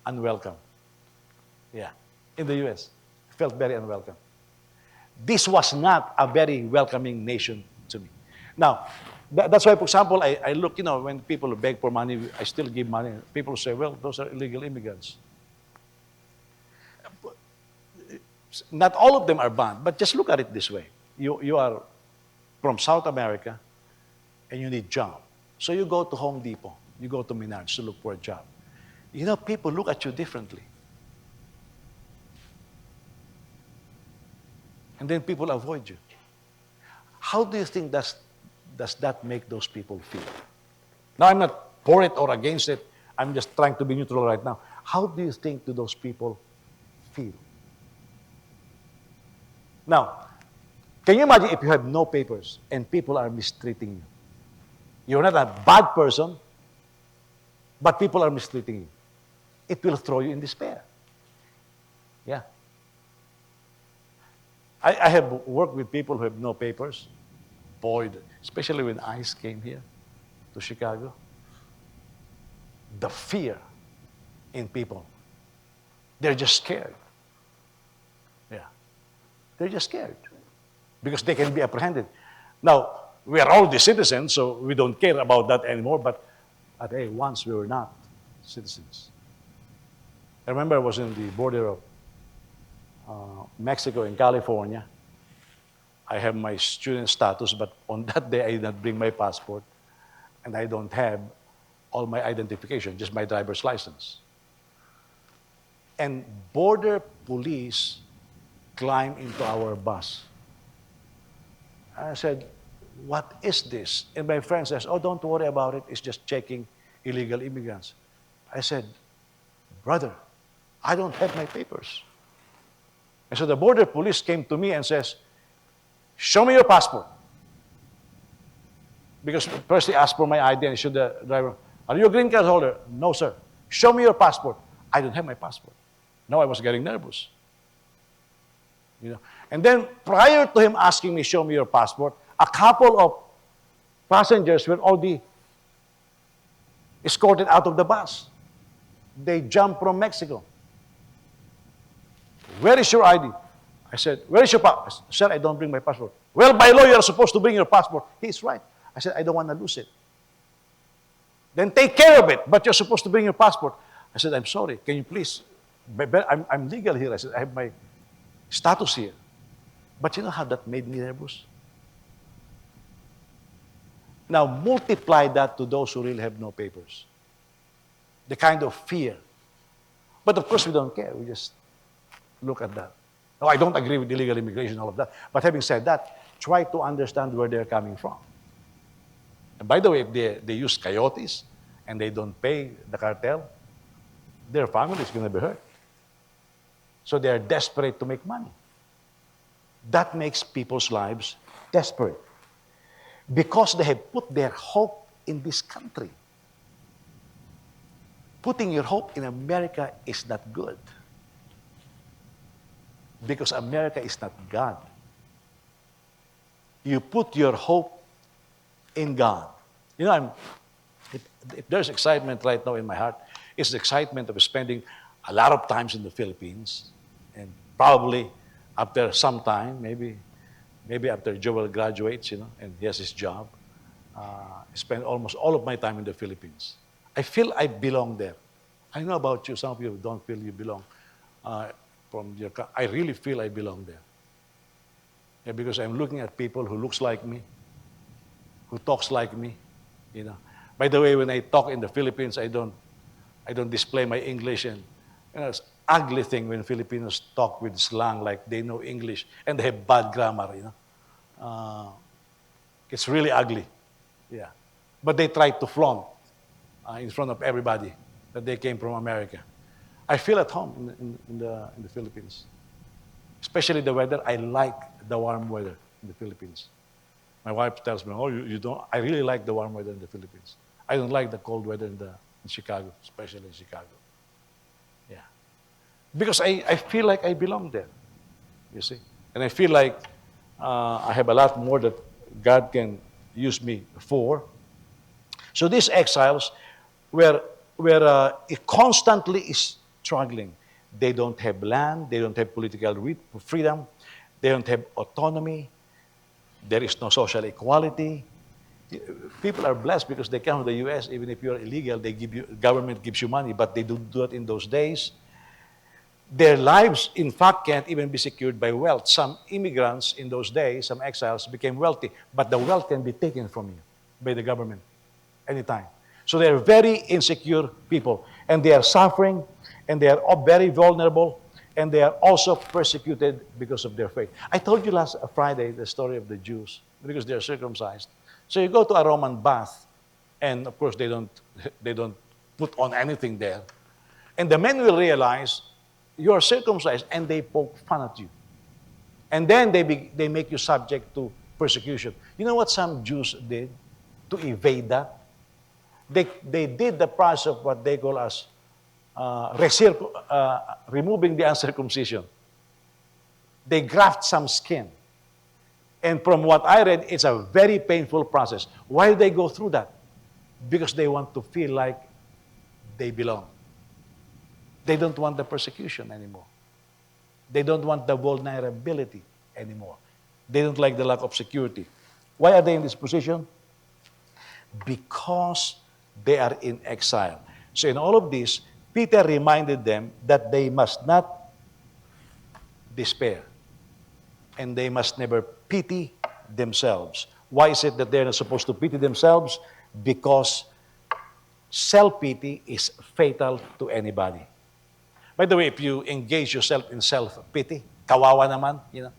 unwelcome. Yeah, in the U.S. Felt very unwelcome. This was not a very welcoming nation to me. Now, that's why, for example, I look, when people beg for money, I still give money. People say, well, those are illegal immigrants. Not all of them are banned, but just look at it this way. You are from South America, and you need job. So you go to Home Depot, you go to Menards to look for a job. People look at you differently. And then people avoid you. How do you think does that make those people feel? Now, I'm not for it or against it. I'm just trying to be neutral right now. How do you think do those people feel? Now, can you imagine if you have no papers and people are mistreating you? You're not a bad person, but people are mistreating you. It will throw you in despair. Yeah. I have worked with people who have no papers. Boy, especially when ICE came here to Chicago. The fear in people. They're just scared. Yeah. They're just scared. Because they can be apprehended. Now, we are all the citizens, so we don't care about that anymore, but hey, once we were not citizens. I remember I was in the border of Mexico and California. I have my student status, but on that day I did not bring my passport, and I don't have all my identification, just my driver's license. And border police climbed into our bus. I said, what is this? And my friend says, oh, don't worry about it. It's just checking illegal immigrants. I said, brother, I don't have my papers. And so the border police came to me and says, show me your passport. Because first he asked for my ID and showed the driver, are you a green card holder? No, sir. Show me your passport. I don't have my passport. Now I was getting nervous. And then prior to him asking me, show me your passport, a couple of passengers were already escorted out of the bus. They jumped from Mexico. Where is your ID? I said, where is your passport? Sir, I don't bring my passport. Well, by law, you're supposed to bring your passport. He's right. I said, I don't want to lose it. Then take care of it, but you're supposed to bring your passport. I said, I'm sorry. Can you please? I'm legal here. I said, I have my status here. But you know how that made me nervous? Now, multiply that to those who really have no papers. The kind of fear. But of course, we don't care. We just look at that. Now, I don't agree with illegal immigration, all of that. But having said that, try to understand where they're coming from. And by the way, if they use coyotes and they don't pay the cartel, their family is going to be hurt. So they are desperate to make money. That makes people's lives desperate. Because they have put their hope in this country. Putting your hope in America is not good. Because America is not God. You put your hope in God. If there's excitement right now in my heart, it's the excitement of spending a lot of times in the Philippines. And probably after some time, maybe after Joel graduates, and he has his job, spend almost all of my time in the Philippines. I feel I belong there. I know about you, some of you don't feel you belong. I really feel I belong there. Yeah, because I'm looking at people who looks like me, who talks like me, By the way, when I talk in the Philippines, I don't display my English, and it's an ugly thing when Filipinos talk with slang like they know English and they have bad grammar, It's really ugly. Yeah. But they try to flaunt in front of everybody that they came from America. I feel at home in the Philippines. Especially the weather. I like the warm weather in the Philippines. My wife tells me, oh, you don't? I really like the warm weather in the Philippines. I don't like the cold weather in Chicago, especially in Chicago. Yeah. Because I feel like I belong there, you see. And I feel like I have a lot more that God can use me for. So these exiles were constantly struggling. They don't have land. They don't have political freedom. They don't have autonomy. There is no social equality. People are blessed because they come to the U.S. Even if you're illegal, government gives you money, but they don't do it in those days. Their lives, in fact, can't even be secured by wealth. Some immigrants in those days, some exiles, became wealthy, but the wealth can be taken from you by the government anytime. So they are very insecure people, and they are suffering, and they are very vulnerable, and they are also persecuted because of their faith. I told you last Friday the story of the Jews, because they are circumcised. So you go to a Roman bath, and of course they don't put on anything there. And the men will realize you are circumcised, and they poke fun at you. And then they make you subject to persecution. You know what some Jews did to evade that? They did the process of what they call as removing the uncircumcision. They graft some skin. And from what I read, it's a very painful process. Why do they go through that? Because they want to feel like they belong. They don't want the persecution anymore. They don't want the vulnerability anymore. They don't like the lack of security. Why are they in this position? Because they are in exile. So in all of this, Peter reminded them that they must not despair. And they must never pity themselves. Why is it that they're not supposed to pity themselves? Because self-pity is fatal to anybody. By the way, if you engage yourself in self-pity, kawawa naman, you know.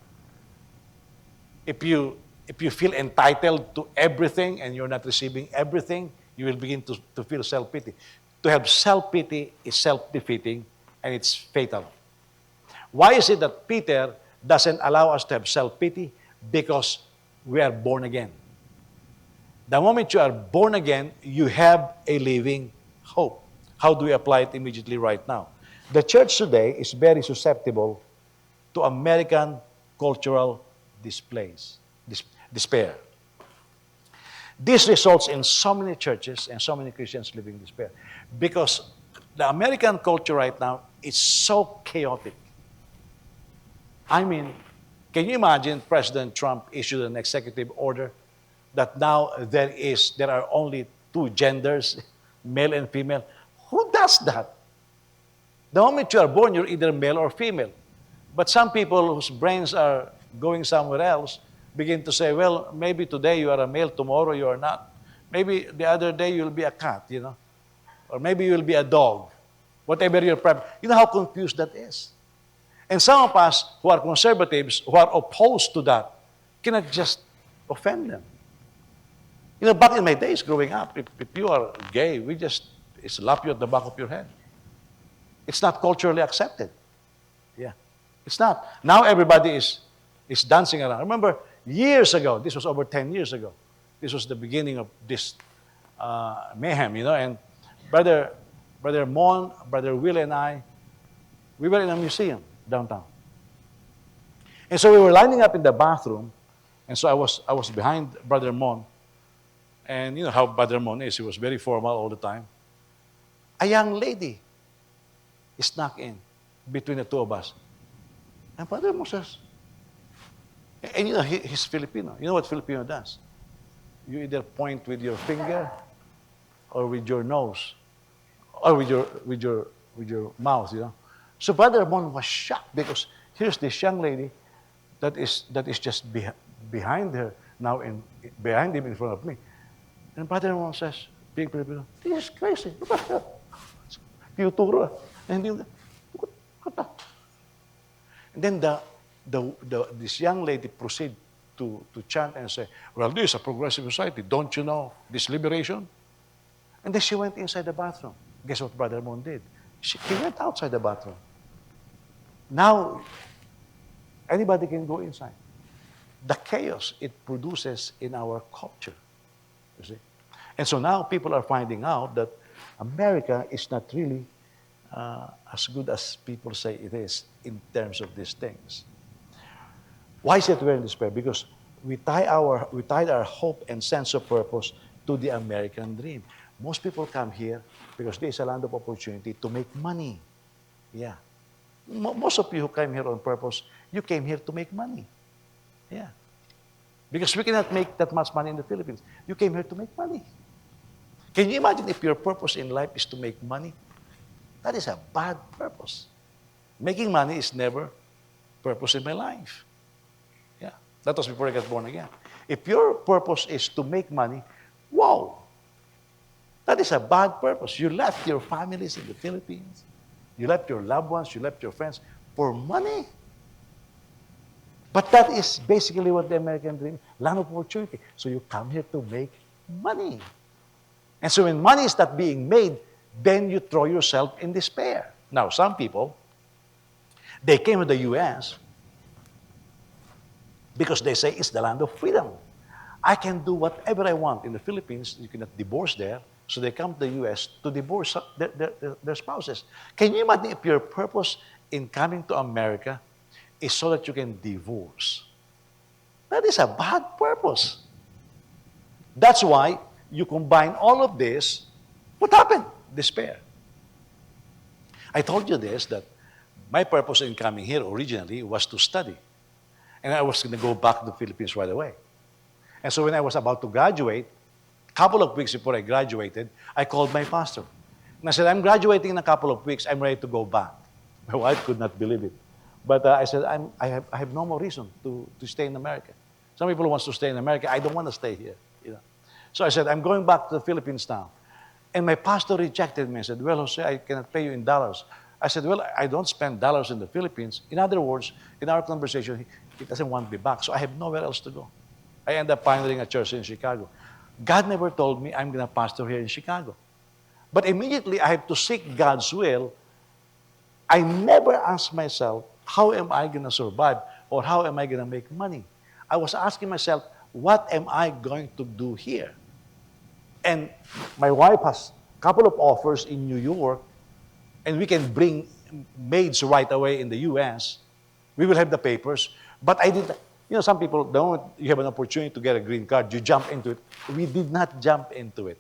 If you feel entitled to everything and you're not receiving everything, you will begin to feel self-pity. To have self-pity is self-defeating, and it's fatal. Why is it that Peter doesn't allow us to have self-pity? Because we are born again. The moment you are born again, you have a living hope. How do we apply it immediately right now? The church today is very susceptible to American cultural despair. This results in so many churches and so many Christians living in despair. Because the American culture right now is so chaotic. I mean, can you imagine President Trump issued an executive order that now there are only two genders, male and female? Who does that? The moment you are born, you're either male or female. But some people whose brains are going somewhere else begin to say, well, maybe today you are a male, tomorrow you are not. Maybe the other day you'll be a cat, you know. Or maybe you'll be a dog. Whatever your preference. You know how confused that is. And some of us who are conservatives, who are opposed to that, cannot just offend them. You know, back in my days growing up, if you are gay, we just slap you at the back of your head. It's not culturally accepted. Yeah, it's not. Now everybody is dancing around. Remember, years ago, this was over 10 years ago, this was the beginning of this mayhem, you know, and Brother Mon, Brother Will and I, we were in a museum downtown. And so we were lining up in the bathroom, and so I was behind Brother Mon, and you know how Brother Mon is, he was very formal all the time. A young lady snuck in between the two of us. And Brother Mon says, and you know, he's Filipino. You know what Filipino does? You either point with your finger or with your nose or with your mouth, you know. So Brother Mon was shocked because here's this young lady that is just behind her now and behind him in front of me. And Brother Mon says, being Filipino, this is crazy. Tinuturo. And then this young lady proceeded to chant and say, well, this is a progressive society. Don't you know this liberation? And then she went inside the bathroom. Guess what Brother Mon did? He went outside the bathroom. Now, anybody can go inside. The chaos it produces in our culture, you see. And so now people are finding out that America is not really as good as people say it is in terms of these things. Why is it we're in despair? Because we tied our hope and sense of purpose to the American dream. Most people come here because there is a land of opportunity to make money. Yeah. Most of you who came here on purpose, you came here to make money. Yeah. Because we cannot make that much money in the Philippines. You came here to make money. Can you imagine if your purpose in life is to make money? That is a bad purpose. Making money is never purpose in my life. Yeah. That was before I got born again. If your purpose is to make money, wow, that is a bad purpose. You left your families in the Philippines. You left your loved ones. You left your friends for money. But that is basically what the American dream, land of opportunity. So you come here to make money. And so when money is not being made, then you throw yourself in despair. Now, some people, they came to the U.S. because they say it's the land of freedom. I can do whatever I want. In the Philippines, you cannot divorce there. So they come to the U.S. to divorce their spouses. Can you imagine if your purpose in coming to America is so that you can divorce? That is a bad purpose. That's why you combine all of this. What happened? Despair. I told you this, that my purpose in coming here originally was to study. And I was going to go back to the Philippines right away. And so when I was about to graduate, a couple of weeks before I graduated, I called my pastor. And I said, I'm graduating in a couple of weeks. I'm ready to go back. My wife could not believe it. But I said, I have no more reason to stay in America. Some people want to stay in America. I don't want to stay here. You know. So I said, I'm going back to the Philippines now. And my pastor rejected me and said, well, Jose, I cannot pay you in dollars. I said, well, I don't spend dollars in the Philippines. In other words, in our conversation, he doesn't want me back. So I have nowhere else to go. I ended up finding a church in Chicago. God never told me I'm going to pastor here in Chicago. But immediately I have to seek God's will. I never asked myself, how am I going to survive or how am I going to make money? I was asking myself, what am I going to do here? And my wife has a couple of offers in New York, and we can bring maids right away in the U.S. We will have the papers. But I did, you know, some people, the moment you have an opportunity to get a green card, you jump into it. We did not jump into it.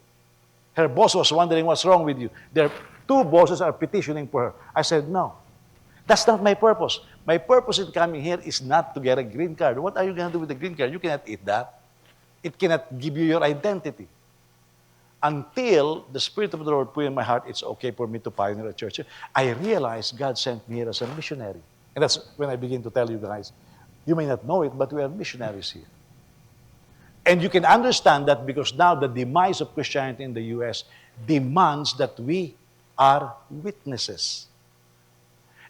Her boss was wondering what's wrong with you. Their two bosses are petitioning for her. I said, no, that's not my purpose. My purpose in coming here is not to get a green card. What are you going to do with the green card? You cannot eat that. It cannot give you your identity. Until the Spirit of the Lord put in my heart, it's okay for me to pioneer a church. I realized God sent me here as a missionary. And that's when I begin to tell you guys, you may not know it, but we are missionaries here. And you can understand that because now the demise of Christianity in the U.S. demands that we are witnesses.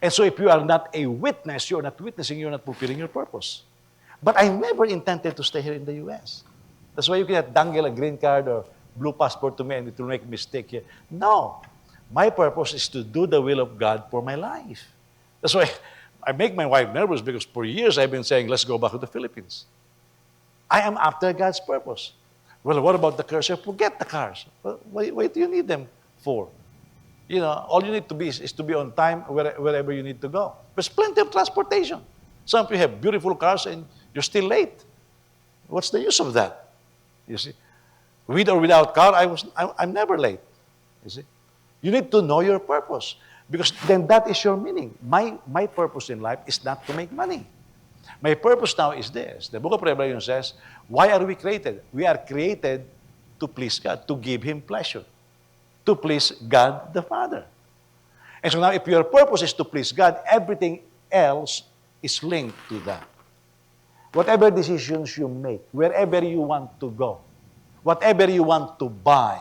And so if you are not a witness, you're not witnessing, you're not fulfilling your purpose. But I never intended to stay here in the U.S. That's why you cannot dangle a green card or blue passport to me and it will make a mistake here. No. My purpose is to do the will of God for my life. That's why I make my wife nervous because for years I've been saying, let's go back to the Philippines. I am after God's purpose. Well, what about the cars? Forget the cars. What do you need them for? You know, all you need to be is to be on time wherever you need to go. There's plenty of transportation. Some of you have beautiful cars and you're still late. What's the use of that? You see? With or without car, I'm never late. You see? You need to know your purpose because then that is your meaning. My purpose in life is not to make money. My purpose now is this. The book of Revelation says, why are we created? We are created to please God, to give Him pleasure, to please God the Father. And so now if your purpose is to please God, everything else is linked to that. Whatever decisions you make, wherever you want to go, whatever you want to buy.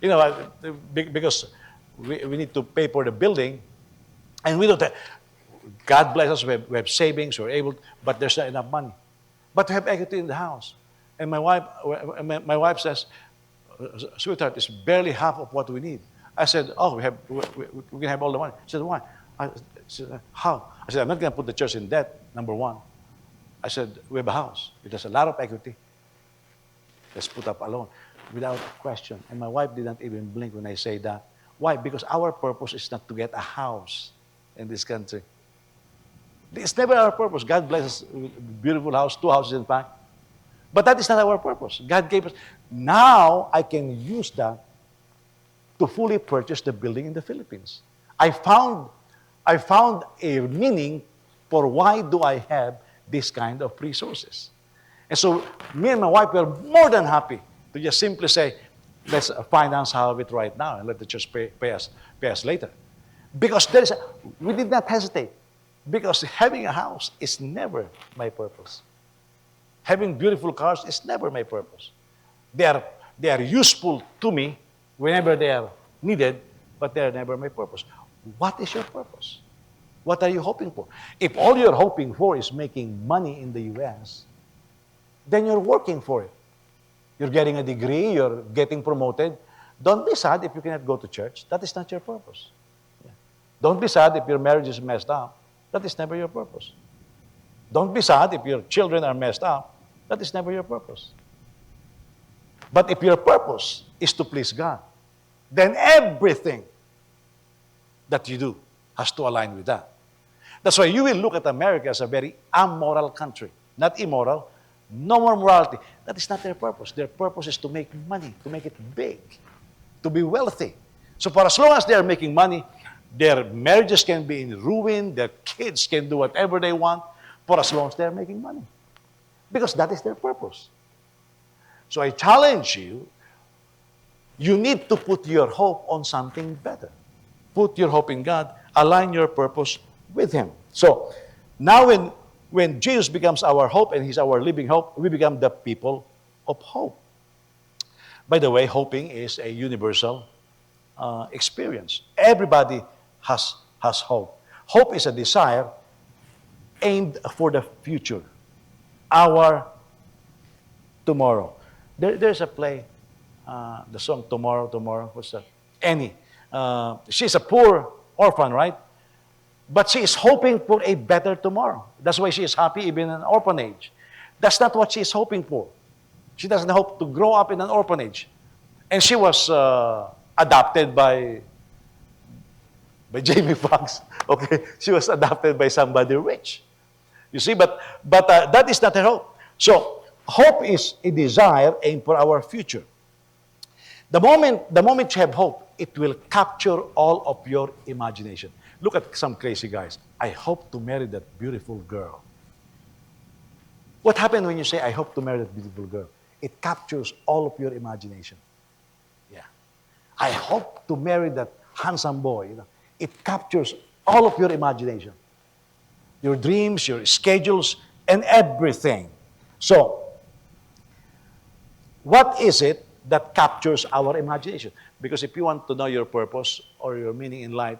You know, because we need to pay for the building, and we don't have, God bless us, we have savings, we're able, but there's not enough money. But we have equity in the house. And my wife says, sweetheart, it's barely half of what we need. I said, oh, we can have all the money. She said, why? I said, how? I said, I'm not going to put the church in debt, number one. I said, we have a house. It has a lot of equity. Let's put up a loan without question. And my wife didn't even blink when I say that. Why? Because our purpose is not to get a house in this country. It's never our purpose. God bless us with a beautiful house, 2 houses in fact. But that is not our purpose. God gave us. Now I can use that to fully purchase the building in the Philippines. I found I found a meaning for why do I have this kind of resources. And so me and my wife were more than happy to just simply say, let's finance half of it right now and let the church pay us later. Because we did not hesitate. Because having a house is never my purpose. Having beautiful cars is never my purpose. They are useful to me whenever they are needed, but they are never my purpose. What is your purpose? What are you hoping for? If all you're hoping for is making money in the U.S., then you're working for it. You're getting a degree, you're getting promoted. Don't be sad if you cannot go to church. That is not your purpose. Yeah. Don't be sad if your marriage is messed up. That is never your purpose. Don't be sad if your children are messed up. That is never your purpose. But if your purpose is to please God, then everything that you do has to align with that. That's why you will look at America as a very amoral country. Not immoral, no more morality. That is not their purpose. Their purpose is to make money, to make it big, to be wealthy. So for as long as they are making money, their marriages can be in ruin, their kids can do whatever they want, for as long as they are making money. Because that is their purpose. So I challenge you, you need to put your hope on something better. Put your hope in God, align your purpose with Him. So now when Jesus becomes our hope and He's our living hope, we become the people of hope. By the way, hoping is a universal experience. Everybody has hope. Hope is a desire aimed for the future, our tomorrow. There's a play, the song Tomorrow, Tomorrow, what's that? Annie. She's a poor orphan, right? But she is hoping for a better tomorrow. That's why she is happy even in an orphanage. That's not what she is hoping for. She doesn't hope to grow up in an orphanage. And she was adopted by Jamie Foxx. Okay, she was adopted by somebody rich. You see, but that is not her hope. So hope is a desire aimed for our future. The moment you have hope, it will capture all of your imagination. Look at some crazy guys. I hope to marry that beautiful girl. What happens when you say, I hope to marry that beautiful girl? It captures all of your imagination. Yeah. I hope to marry that handsome boy. You know, it captures all of your imagination. Your dreams, your schedules, and everything. So, what is it that captures our imagination? Because if you want to know your purpose or your meaning in life,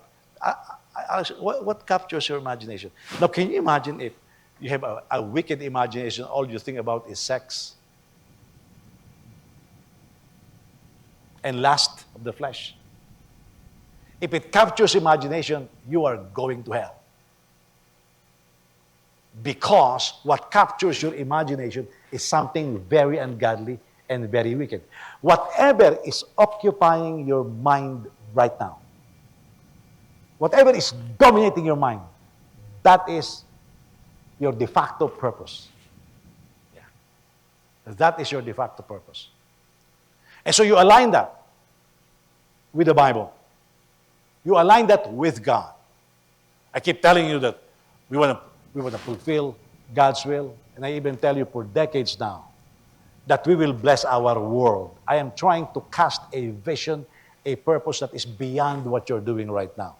what captures your imagination? Now, can you imagine if you have a wicked imagination, all you think about is sex and lust of the flesh? If it captures imagination, you are going to hell. Because what captures your imagination is something very ungodly and very wicked. Whatever is occupying your mind right now, whatever is dominating your mind, that is your de facto purpose. Yeah. That is your de facto purpose. And so you align that with the Bible. You align that with God. I keep telling you that we want to fulfill God's will. And I even tell you for decades now that we will bless our world. I am trying to cast a vision, a purpose that is beyond what you're doing right now.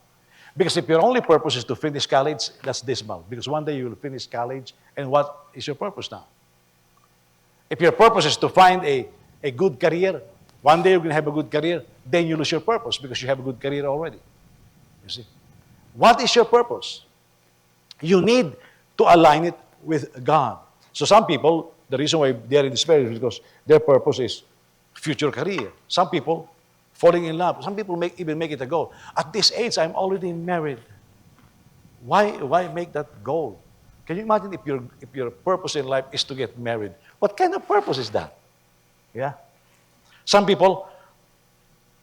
Because if your only purpose is to finish college, that's dismal. Because one day you will finish college, and what is your purpose now? If your purpose is to find a good career, one day you're going to have a good career, then you lose your purpose because you have a good career already. You see? What is your purpose? You need to align it with God. So some people, the reason why they're in despair is because their purpose is future career. Some people, falling in love. Some people even make it a goal. At this age, I'm already married. Why make that goal? Can you imagine if your purpose in life is to get married? What kind of purpose is that? Yeah. Some people,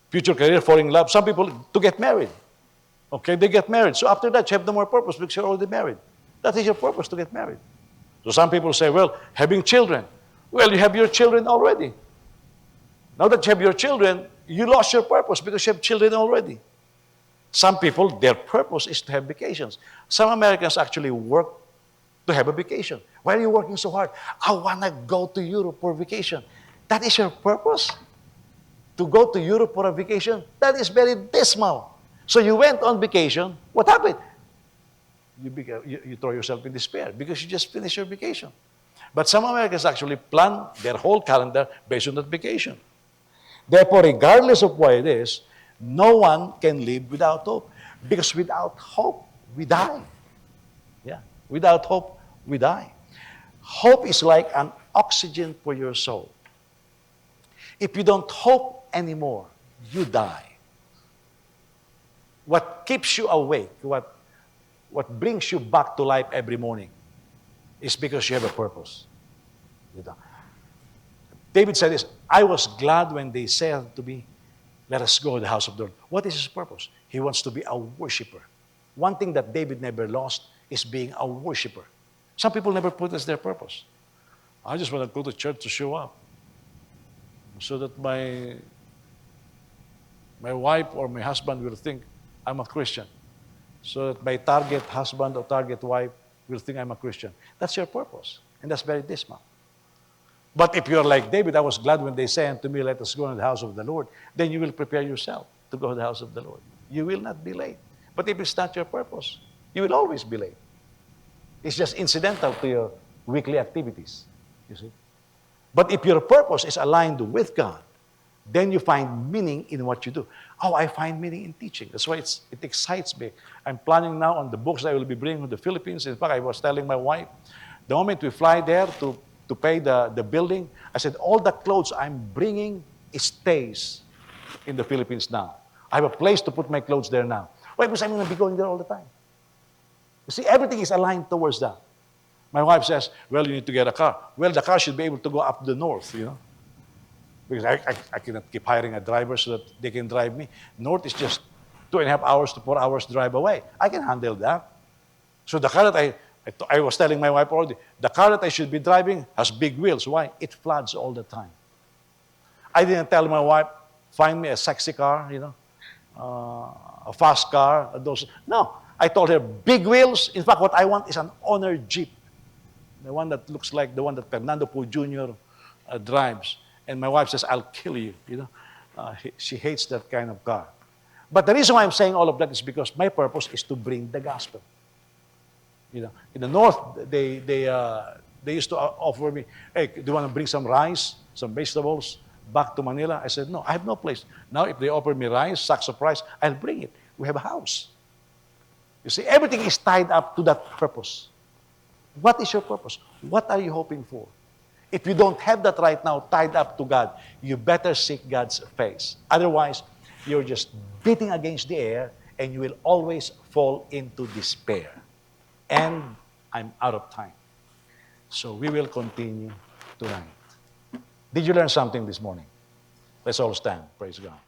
future career, falling in love. Some people, to get married. Okay, they get married. So after that, you have no more purpose because you're already married. That is your purpose, to get married. So some people say, well, having children. Well, you have your children already. Now that you have your children, you lost your purpose because you have children already. Some people, their purpose is to have vacations. Some Americans actually work to have a vacation. Why are you working so hard? I want to go to Europe for vacation. That is your purpose? To go to Europe for a vacation? That is very dismal. So you went on vacation. What happened? You throw yourself in despair because you just finished your vacation. But some Americans actually plan their whole calendar based on that vacation. Therefore, regardless of what it is, no one can live without hope. Because without hope, we die. Yeah. Without hope, we die. Hope is like an oxygen for your soul. If you don't hope anymore, you die. What keeps you awake, what brings you back to life every morning is because you have a purpose. You know? David said this, I was glad when they said to me, let us go to the house of the Lord. What is his purpose? He wants to be a worshiper. One thing that David never lost is being a worshiper. Some people never put as their purpose. I just want to go to church to show up so that my wife or my husband will think I'm a Christian. So that my target husband or target wife will think I'm a Christian. That's your purpose. And that's very dismal. But if you're like David, I was glad when they said unto me, let us go to the house of the Lord, then you will prepare yourself to go to the house of the Lord. You will not be late. But if it's not your purpose, you will always be late. It's just incidental to your weekly activities, you see. But if your purpose is aligned with God, then you find meaning in what you do. Oh, I find meaning in teaching. That's why it excites me. I'm planning now on the books I will be bringing to the Philippines. In fact, I was telling my wife, the moment we fly there to pay the building, I said, all the clothes I'm bringing stays in the Philippines now. I have a place to put my clothes there now. Why? Because I'm going to be going there all the time. You see, everything is aligned towards that. My wife says, well, you need to get a car. Well, the car should be able to go up the north, you know. Because I cannot keep hiring a driver so that they can drive me. North is just 2.5 hours to 4 hours drive away. I can handle that. So the car that I was telling my wife already, the car that I should be driving has big wheels. Why? It floods all the time. I didn't tell my wife, find me a sexy car, you know, a fast car. No, I told her, big wheels. In fact, what I want is an Honor Jeep. The one that looks like the one that Fernando Poe Jr. Drives. And my wife says, I'll kill you, you know. She hates that kind of car. But the reason why I'm saying all of that is because my purpose is to bring the gospel. You know, in the north, they used to offer me, hey, do you want to bring some rice, some vegetables back to Manila? I said, no, I have no place. Now, if they offer me rice, sacks of rice, I'll bring it. We have a house. You see, everything is tied up to that purpose. What is your purpose? What are you hoping for? If you don't have that right now tied up to God, you better seek God's face. Otherwise, you're just beating against the air and you will always fall into despair. And I'm out of time. So we will continue tonight. Did you learn something this morning? Let's all stand. Praise God.